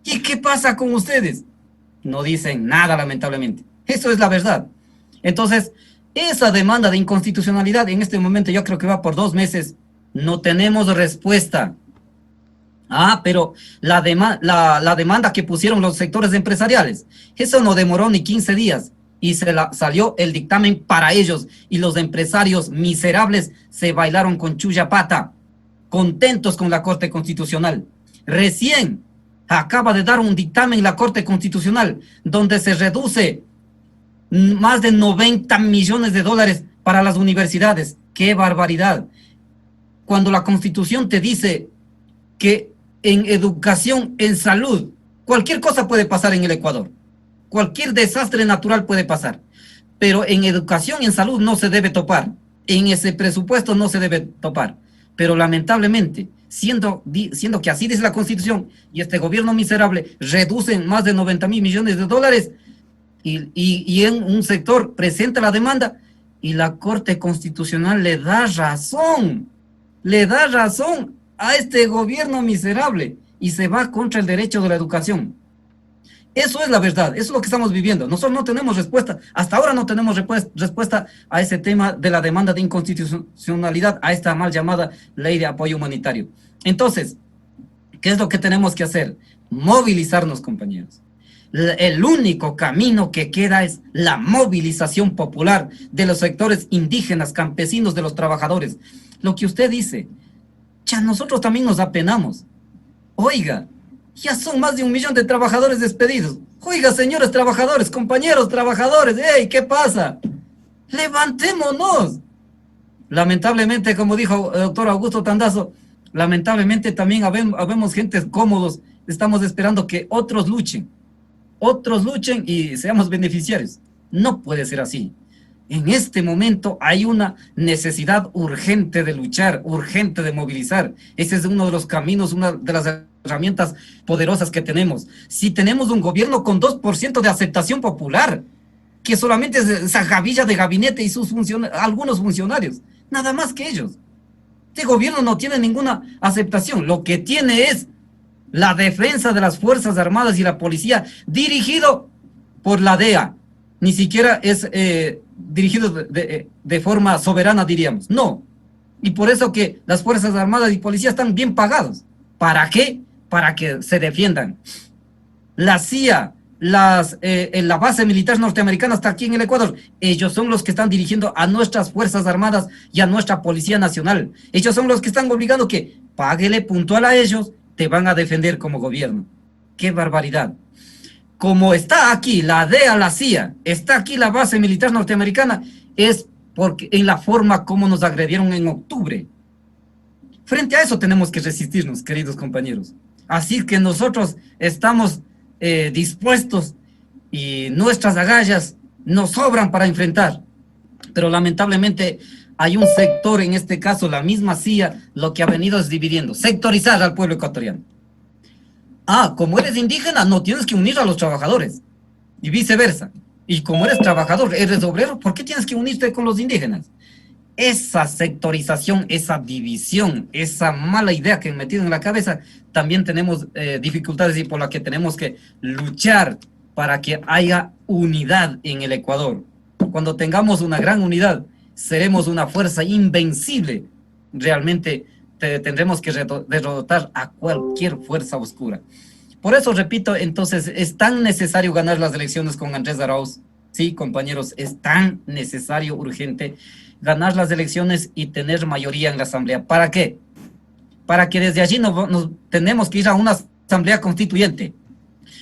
¿Y qué pasa con ustedes? No dicen nada, lamentablemente. Eso es la verdad. Entonces, esa demanda de inconstitucionalidad en este momento yo creo que va por 2 meses. No tenemos respuesta. Pero la demanda que pusieron los sectores empresariales, eso no demoró ni 15 días y salió el dictamen para ellos y los empresarios miserables se bailaron con chulla pata, contentos con la Corte Constitucional. Recién acaba de dar un dictamen la Corte Constitucional donde se reduce más de 90 millones de dólares para las universidades. ¡Qué barbaridad! Cuando la Constitución te dice que en educación, en salud, cualquier cosa puede pasar en el Ecuador. Cualquier desastre natural puede pasar. Pero en educación y en salud no se debe topar. En ese presupuesto no se debe topar. Pero lamentablemente, siendo que así dice la Constitución y este gobierno miserable reduce más de 90 mil millones de dólares y en un sector presenta la demanda y la Corte Constitucional le da razón a este gobierno miserable y se va contra el derecho de la educación. Eso es la verdad, eso es lo que estamos viviendo. Nosotros no tenemos respuesta, hasta ahora no tenemos respuesta a ese tema de la demanda de inconstitucionalidad, a esta mal llamada Ley de Apoyo Humanitario. Entonces, ¿qué es lo que tenemos que hacer? Movilizarnos, compañeros. El único camino que queda es la movilización popular de los sectores indígenas, campesinos, de los trabajadores. Lo que usted dice, ya nosotros también nos apenamos. Oiga, ya son más de 1 millón de trabajadores despedidos. Oiga, señores trabajadores, compañeros trabajadores, ¡hey! ¿Qué pasa? ¡Levantémonos! Lamentablemente, como dijo el doctor Augusto Tandazo, lamentablemente también habemos gentes cómodos. Estamos esperando que otros luchen y seamos beneficiarios. No puede ser así. En este momento hay una necesidad urgente de luchar, urgente de movilizar. Ese es uno de los caminos, una de las herramientas poderosas que tenemos. Si tenemos un gobierno con 2% de aceptación popular, que solamente es esa gavilla de gabinete y algunos funcionarios, nada más que ellos. Este gobierno no tiene ninguna aceptación. Lo que tiene es la defensa de las Fuerzas Armadas y la policía, dirigido por la DEA. Ni siquiera es dirigido de forma soberana, diríamos. No. Y por eso que las Fuerzas Armadas y policía están bien pagados. ¿Para qué? Para que se defiendan. La CIA, la base militar norteamericana está aquí en el Ecuador. Ellos son los que están dirigiendo a nuestras Fuerzas Armadas y a nuestra Policía Nacional. Ellos son los que están obligando que páguele puntual a ellos, te van a defender como gobierno. ¡Qué barbaridad! Como está aquí la DEA, la CIA, está aquí la base militar norteamericana, es porque en la forma como nos agredieron en octubre. Frente a eso tenemos que resistirnos, queridos compañeros. Así que nosotros estamos dispuestos y nuestras agallas nos sobran para enfrentar. Pero lamentablemente hay un sector, en este caso la misma CIA, lo que ha venido es dividiendo, sectorizar al pueblo ecuatoriano. Como eres indígena, no tienes que unir a los trabajadores. Y viceversa. Y como eres trabajador, eres obrero, ¿por qué tienes que unirte con los indígenas? Esa sectorización, esa división, esa mala idea que han metido en la cabeza, también tenemos dificultades y por la que tenemos que luchar para que haya unidad en el Ecuador. Cuando tengamos una gran unidad, seremos una fuerza invencible. Realmente tendremos que derrotar a cualquier fuerza oscura. Por eso repito, entonces, es tan necesario ganar las elecciones con Andrés Arauz. Sí, compañeros, es tan necesario, urgente, ganar las elecciones y tener mayoría en la asamblea. ¿Para qué? Para que desde allí nos tenemos que ir a una asamblea constituyente.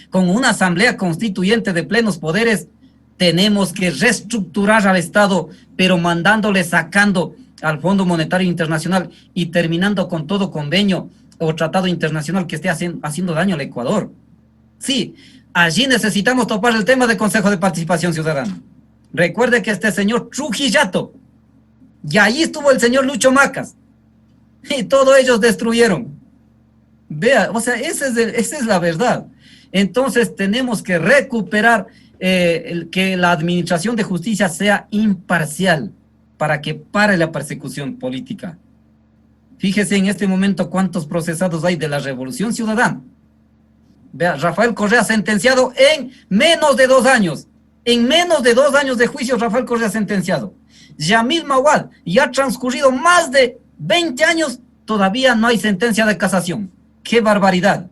Con una asamblea constituyente de plenos poderes, tenemos que reestructurar al Estado, pero mandándole, sacando al Fondo Monetario Internacional y terminando con todo convenio o tratado internacional que esté haciendo daño al Ecuador. Sí, allí necesitamos topar el tema del Consejo de Participación Ciudadana. Recuerde que este señor Trujillato, y ahí estuvo el señor Lucho Macas, y todos ellos destruyeron. Vea, o sea, esa es la verdad. Entonces tenemos que recuperar que la administración de justicia sea imparcial para que pare la persecución política. Fíjese en este momento cuántos procesados hay de la Revolución Ciudadana. Vea, Rafael Correa sentenciado en menos de 2 años. En menos de 2 años de juicio, Rafael Correa sentenciado. Yamil Mawad, ya ha transcurrido más de 20 años, todavía no hay sentencia de casación. ¡Qué barbaridad!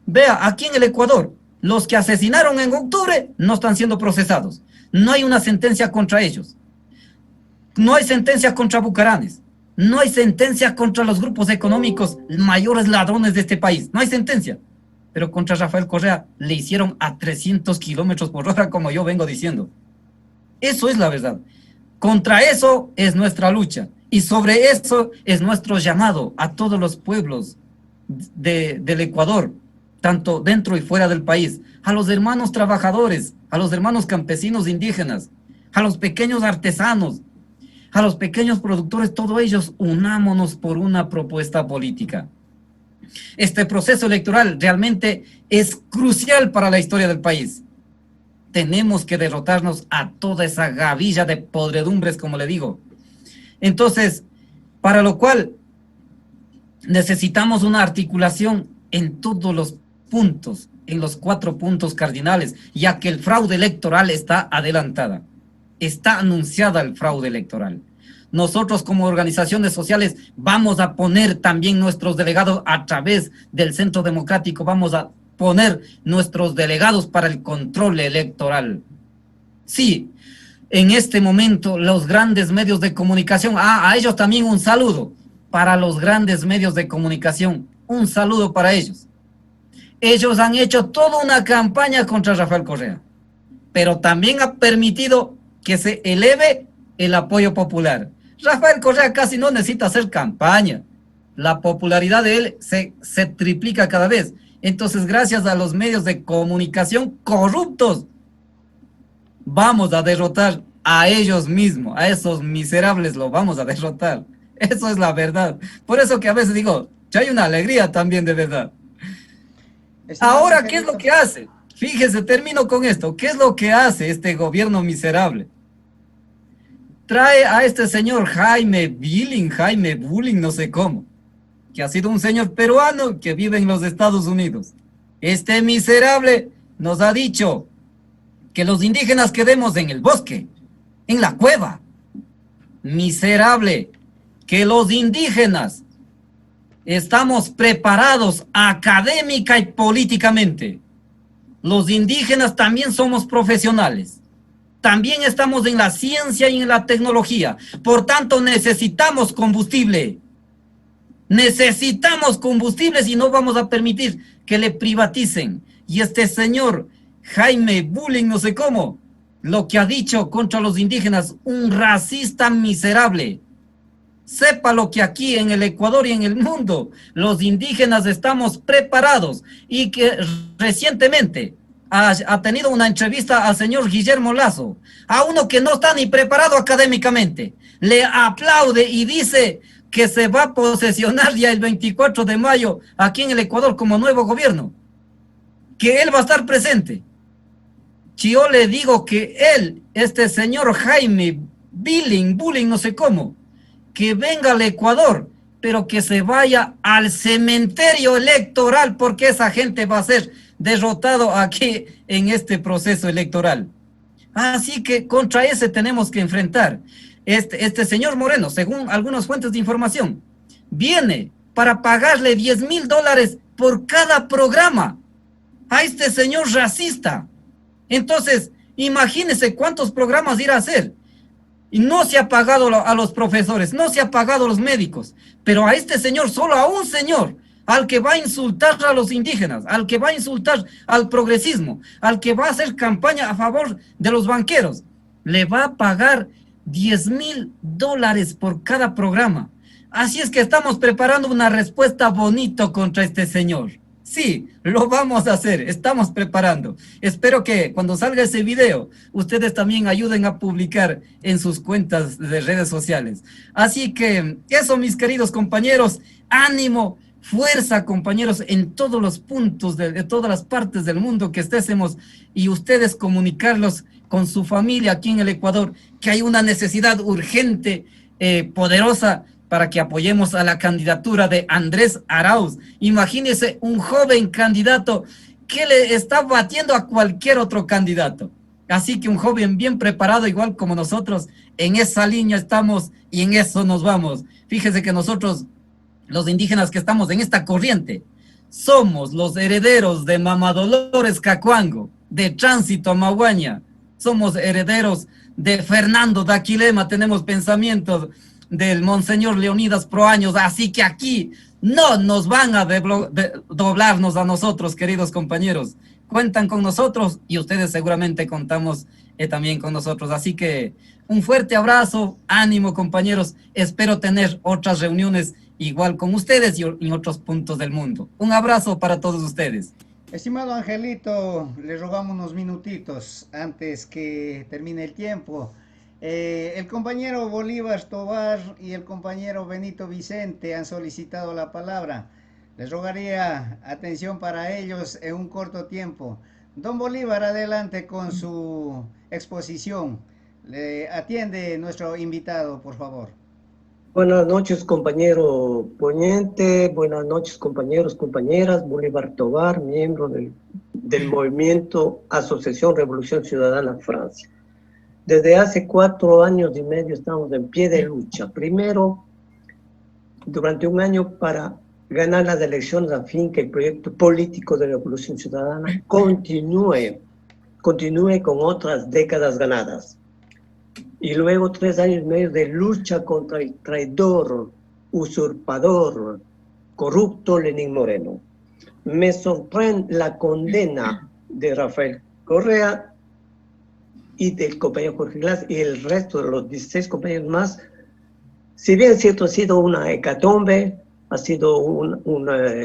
Vea, aquí en el Ecuador, los que asesinaron en octubre no están siendo procesados. No hay una sentencia contra ellos. No hay sentencia contra Bucaranes. No hay sentencia contra los grupos económicos mayores ladrones de este país. No hay sentencia. Pero contra Rafael Correa le hicieron a 300 kilómetros por hora, como yo vengo diciendo. Eso es la verdad. Contra eso es nuestra lucha. Y sobre eso es nuestro llamado a todos los pueblos del Ecuador, tanto dentro y fuera del país, a los hermanos trabajadores, a los hermanos campesinos indígenas, a los pequeños artesanos, a los pequeños productores, todos ellos unámonos por una propuesta política. Este proceso electoral realmente es crucial para la historia del país. Tenemos que derrotarnos a toda esa gavilla de podredumbres, como le digo. Entonces, para lo cual necesitamos una articulación en todos los puntos, en los 4 puntos cardinales, ya que el fraude electoral está adelantada. Está anunciada el fraude electoral. Nosotros como organizaciones sociales vamos a poner también nuestros delegados a través del Centro Democrático, vamos a poner nuestros delegados para el control electoral. Sí, en este momento los grandes medios de comunicación, a ellos también un saludo, para los grandes medios de comunicación, un saludo para ellos. Ellos han hecho toda una campaña contra Rafael Correa, pero también ha permitido que se eleve el apoyo popular. Rafael Correa casi no necesita hacer campaña. La popularidad de él se triplica cada vez. Entonces, gracias a los medios de comunicación corruptos, vamos a derrotar a ellos mismos, a esos miserables los vamos a derrotar. Eso es la verdad. Por eso que a veces digo, ya hay una alegría también de verdad. Ahora, ¿qué es lo que hace? Fíjese, termino con esto. ¿Qué es lo que hace este gobierno miserable? Trae a este señor Jaime Bulling, no sé cómo, que ha sido un señor peruano que vive en los Estados Unidos. Este miserable nos ha dicho que los indígenas quedemos en el bosque, en la cueva. Miserable, que los indígenas estamos preparados académica y políticamente. Los indígenas también somos profesionales. También estamos en la ciencia y en la tecnología. Por tanto, necesitamos combustible. Necesitamos combustibles y no vamos a permitir que le privaticen. Y este señor Jaime Bulling, no sé cómo, lo que ha dicho contra los indígenas, un racista miserable. Sepa lo que aquí en el Ecuador y en el mundo, los indígenas estamos preparados y que recientemente ha tenido una entrevista al señor Guillermo Lasso, a uno que no está ni preparado académicamente, le aplaude y dice que se va a posesionar ya el 24 de mayo aquí en el Ecuador como nuevo gobierno, que él va a estar presente. Yo le digo que él, este señor Jaime Bulling, no sé cómo, que venga al Ecuador, pero que se vaya al cementerio electoral, porque esa gente va a ser derrotado aquí en este proceso electoral. Así que contra ese tenemos que enfrentar. Este señor Moreno, según algunas fuentes de información, viene para pagarle $10,000 por cada programa a este señor racista. Entonces, imagínense cuántos programas irá a hacer. Y no se ha pagado a los profesores, no se ha pagado a los médicos, pero a este señor, solo a un señor, al que va a insultar a los indígenas, al que va a insultar al progresismo, al que va a hacer campaña a favor de los banqueros, le va a pagar $10,000 por cada programa. Así es que estamos preparando una respuesta bonita contra este señor. Sí, lo vamos a hacer, estamos preparando. Espero que cuando salga ese video, ustedes también ayuden a publicar en sus cuentas de redes sociales. Así que eso, mis queridos compañeros, ánimo, fuerza, compañeros, en todos los puntos de todas las partes del mundo que estésemos, y ustedes comunicarlos con su familia aquí en el Ecuador, que hay una necesidad urgente, poderosa, para que apoyemos a la candidatura de Andrés Arauz. Imagínense un joven candidato que le está batiendo a cualquier otro candidato. Así que un joven bien preparado, igual como nosotros, en esa línea estamos y en eso nos vamos. Fíjese que nosotros, los indígenas que estamos en esta corriente, somos los herederos de Mama Dolores Cacuango, de Tránsito Amaguaña, somos herederos de Fernando Daquilema, tenemos pensamientos del Monseñor Leonidas Proaños, así que aquí no nos van a doblarnos a nosotros, queridos compañeros. Cuentan con nosotros y ustedes seguramente contamos también con nosotros. Así que un fuerte abrazo, ánimo, compañeros. Espero tener otras reuniones igual con ustedes y en otros puntos del mundo. Un abrazo para todos ustedes. Estimado Angelito, le rogamos unos minutitos antes que termine el tiempo. El compañero Bolívar Tovar y el compañero Benito Vicente han solicitado la palabra. Les rogaría atención para ellos en un corto tiempo. Don Bolívar, adelante con su exposición. Le atiende nuestro invitado, por favor. Buenas noches, compañero ponente. Buenas noches, compañeros, compañeras. Bolívar Tovar, miembro del movimiento Asociación Revolución Ciudadana Francia. Desde hace 4 años y medio estamos en pie de lucha. Primero, durante un año para ganar las elecciones a fin que el proyecto político de Revolución Ciudadana continúe con otras décadas ganadas. Y luego 3 años y medio de lucha contra el traidor, usurpador, corrupto Lenín Moreno. Me sorprende la condena de Rafael Correa y del compañero Jorge Glass y el resto de los 16 compañeros más. Si bien es cierto, ha sido una hecatombe, ha sido un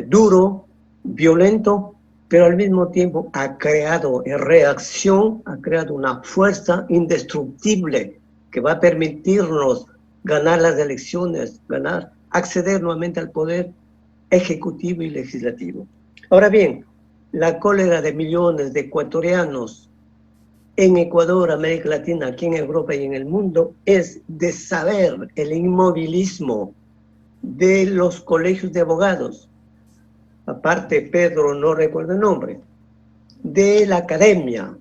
duro, violento, pero al mismo tiempo ha creado en reacción, ha creado una fuerza indestructible que va a permitirnos ganar las elecciones, acceder nuevamente al poder ejecutivo y legislativo. Ahora bien, la cólera de millones de ecuatorianos en Ecuador, América Latina, aquí en Europa y en el mundo, es de saber el inmovilismo de los colegios de abogados, aparte Pedro, no recuerdo el nombre, de la academia,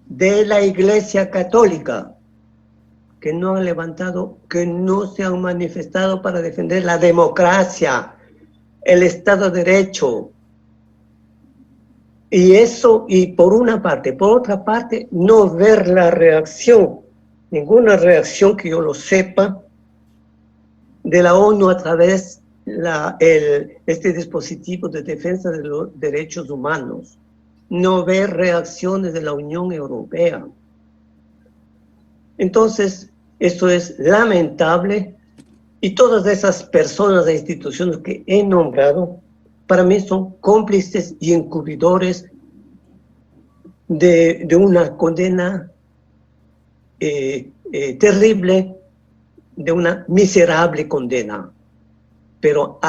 de la Iglesia Católica, que no han levantado, que no se han manifestado para defender la democracia, el Estado de Derecho. Y eso, y por una parte, por otra parte, no ver la reacción, ninguna reacción que yo lo sepa, de la ONU a través de este dispositivo de defensa de los derechos humanos. No ver reacciones de la Unión Europea. Entonces, esto es lamentable, y todas esas personas e instituciones que he nombrado, para mí son cómplices y encubridores de una condena terrible, de una miserable condena. Pero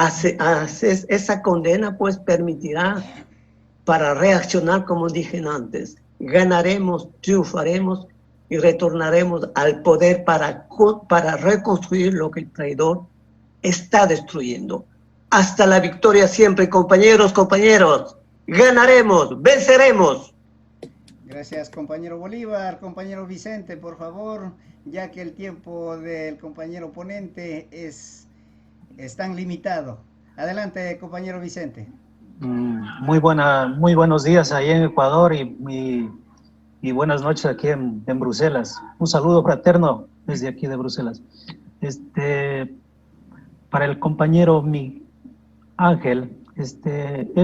esa condena pues permitirá para reaccionar, como dije antes. Ganaremos, triunfaremos y retornaremos al poder para reconstruir lo que el traidor está destruyendo. Hasta la victoria siempre, compañeros, compañeros. Ganaremos, venceremos. Gracias, compañero Bolívar. Compañero Vicente, por favor, ya que el tiempo del compañero ponente es tan limitado. Adelante, compañero Vicente. Muy buenos días ahí en Ecuador y buenas noches aquí en Bruselas. Un saludo fraterno desde aquí de Bruselas. Para el compañero Ángel, es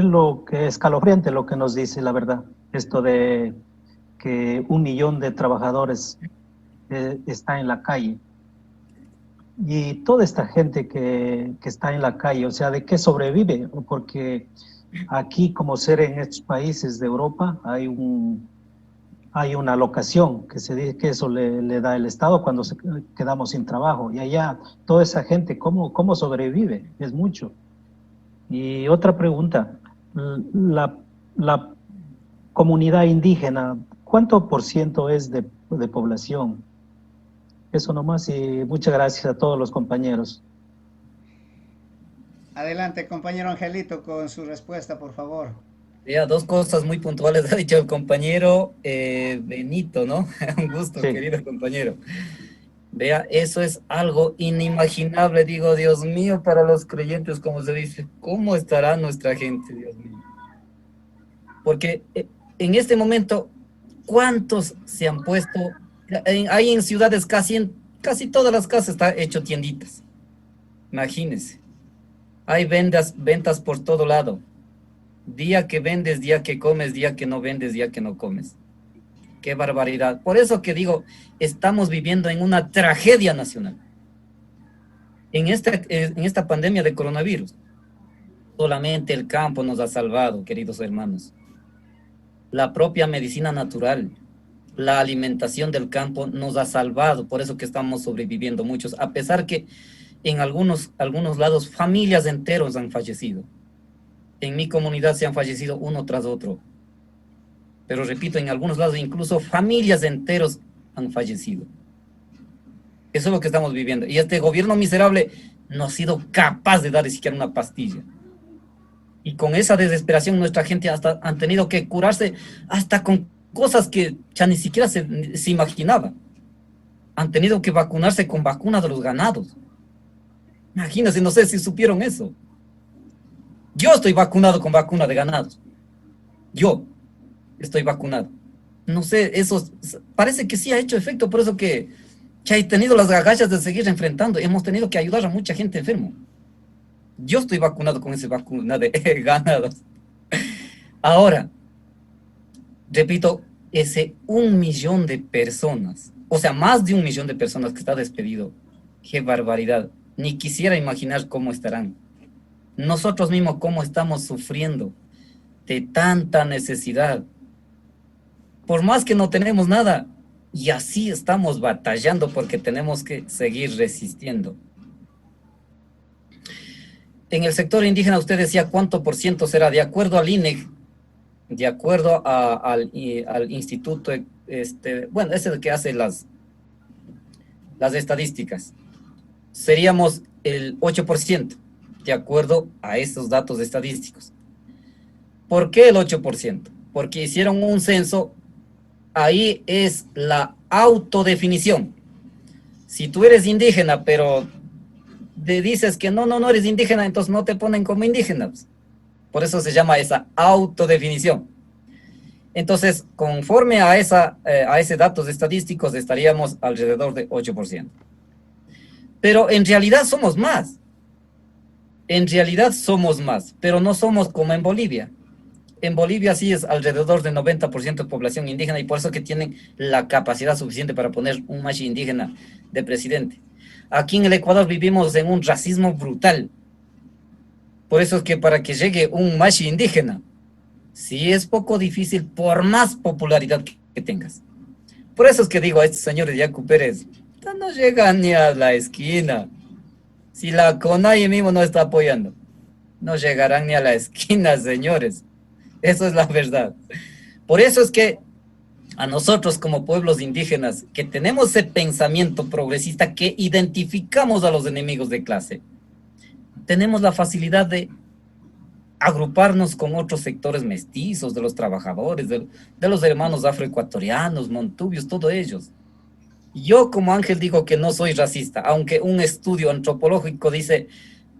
lo que es escalofriante lo que nos dice, la verdad. Esto de que 1 millón de trabajadores está en la calle. Y toda esta gente que está en la calle, o sea, ¿de qué sobrevive? Porque aquí, como ser en estos países de Europa, hay una alocación que se dice que eso le da el Estado cuando quedamos sin trabajo. Y allá, toda esa gente, ¿cómo sobrevive? Es mucho. Y otra pregunta, la comunidad indígena, ¿cuánto por ciento es de población? Eso nomás y muchas gracias a todos los compañeros. Adelante, compañero Angelito, con su respuesta, por favor. Ya, dos cosas muy puntuales ha dicho el compañero Benito, ¿no? Un gusto, Sí. querido compañero. Vea, eso es algo inimaginable, digo, Dios mío, para los creyentes, como se dice, ¿cómo estará nuestra gente, Dios mío? Porque en este momento, ¿cuántos se han puesto? Hay en ciudades casi todas las casas está hecho tienditas. Imagínense. Hay ventas por todo lado. Día que vendes, día que comes, día que no vendes, día que no comes. Qué barbaridad. Por eso que digo, estamos viviendo en una tragedia nacional. En esta pandemia de coronavirus, solamente el campo nos ha salvado, queridos hermanos. La propia medicina natural, la alimentación del campo nos ha salvado, por eso que estamos sobreviviendo muchos, a pesar que en algunos lados familias enteros han fallecido. En mi comunidad se han fallecido uno tras otro. Pero repito, en algunos lados incluso familias enteros han fallecido. Eso es lo que estamos viviendo. Y este gobierno miserable no ha sido capaz de dar ni siquiera una pastilla. Y con esa desesperación nuestra gente hasta han tenido que curarse hasta con cosas que ya ni siquiera se imaginaba. Han tenido que vacunarse con vacunas de los ganados. Imagínense, no sé si supieron eso. Yo estoy vacunado con vacuna de ganados. Yo estoy vacunado. No sé, eso parece que sí ha hecho efecto, por eso que he tenido las agallas de seguir enfrentando. Hemos tenido que ayudar a mucha gente enferma. Yo estoy vacunado con esa vacuna de ganados. Ahora, repito, ese 1 millón de personas, o sea, más de 1 millón de personas que está despedido, qué barbaridad. Ni quisiera imaginar cómo estarán. Nosotros mismos cómo estamos sufriendo de tanta necesidad. Por más que no tenemos nada, y así estamos batallando porque tenemos que seguir resistiendo. En el sector indígena usted decía cuánto por ciento será, de acuerdo al INEC, de acuerdo al instituto, bueno, ese que hace las estadísticas, seríamos el 8%, de acuerdo a esos datos estadísticos. ¿Por qué el 8%? Porque hicieron un censo, ahí es la autodefinición. Si tú eres indígena, pero dices que no eres indígena, entonces no te ponen como indígenas. Por eso se llama esa autodefinición. Entonces, conforme a ese datos estadísticos, estaríamos alrededor de 8%. Pero en realidad somos más. En realidad somos más, pero no somos como en Bolivia. En Bolivia sí es alrededor del 90% de población indígena y por eso que tienen la capacidad suficiente para poner un machi indígena de presidente. Aquí en el Ecuador vivimos en un racismo brutal. Por eso es que para que llegue un machi indígena, sí es poco difícil por más popularidad que tengas. Por eso es que digo a estos señores de Yacu Pérez, no llegan ni a la esquina. Si la CONAIE mismo no está apoyando, no llegarán ni a la esquina, señores. Eso es la verdad. Por eso es que a nosotros como pueblos indígenas, que tenemos ese pensamiento progresista, que identificamos a los enemigos de clase, tenemos la facilidad de agruparnos con otros sectores mestizos, de los trabajadores, de los hermanos afroecuatorianos, montubios, todos ellos. Yo como Ángel digo que no soy racista, aunque un estudio antropológico dice,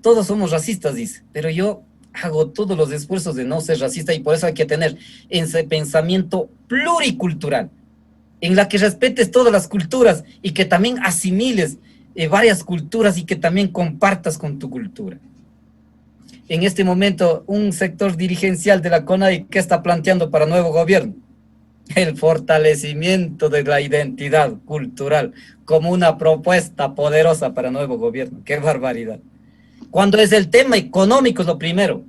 todos somos racistas, dice, pero yo hago todos los esfuerzos de no ser racista y por eso hay que tener ese pensamiento pluricultural, en la que respetes todas las culturas y que también asimiles varias culturas y que también compartas con tu cultura. En este momento, un sector dirigencial de la CONADI, ¿qué está planteando para el nuevo gobierno? El fortalecimiento de la identidad cultural como una propuesta poderosa para el nuevo gobierno. ¡Qué barbaridad! Cuando es el tema económico es lo primero.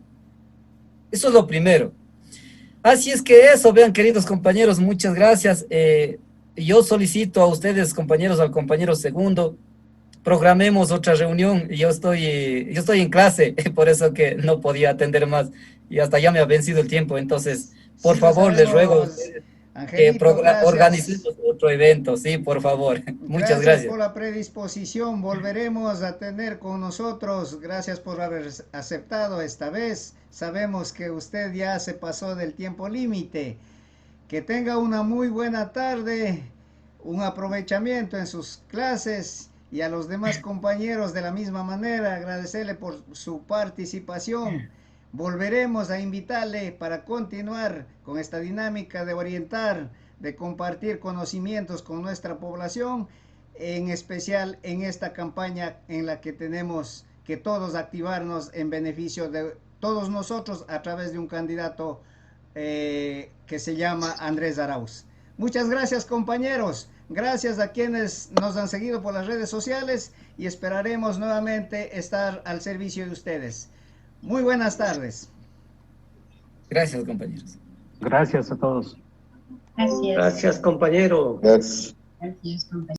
Eso es lo primero. Así es que eso, vean, queridos compañeros, muchas gracias. Yo solicito a ustedes, compañeros, al compañero segundo, programemos otra reunión. Yo estoy en clase, por eso que no podía atender más y hasta ya me ha vencido el tiempo. Entonces, por Sí, lo favor, les ruego sabemos, Angelito, gracias. organicemos otro evento, sí, por favor. Muchas gracias. Por la predisposición, volveremos a tener con nosotros. Gracias por haber aceptado esta vez. Sabemos que usted ya se pasó del tiempo límite. Que tenga una muy buena tarde, un aprovechamiento en sus clases y a los demás compañeros de la misma manera, agradecerle por su participación. Volveremos a invitarle para continuar con esta dinámica de orientar, de compartir conocimientos con nuestra población, en especial en esta campaña en la que tenemos que todos activarnos en beneficio de todos nosotros a través de un candidato que se llama Andrés Arauz. Muchas gracias, compañeros. Gracias a quienes nos han seguido por las redes sociales y esperaremos nuevamente estar al servicio de ustedes. Muy buenas tardes. Gracias, compañeros. Gracias a todos. Gracias. Gracias, compañero. Gracias. Gracias, compañero.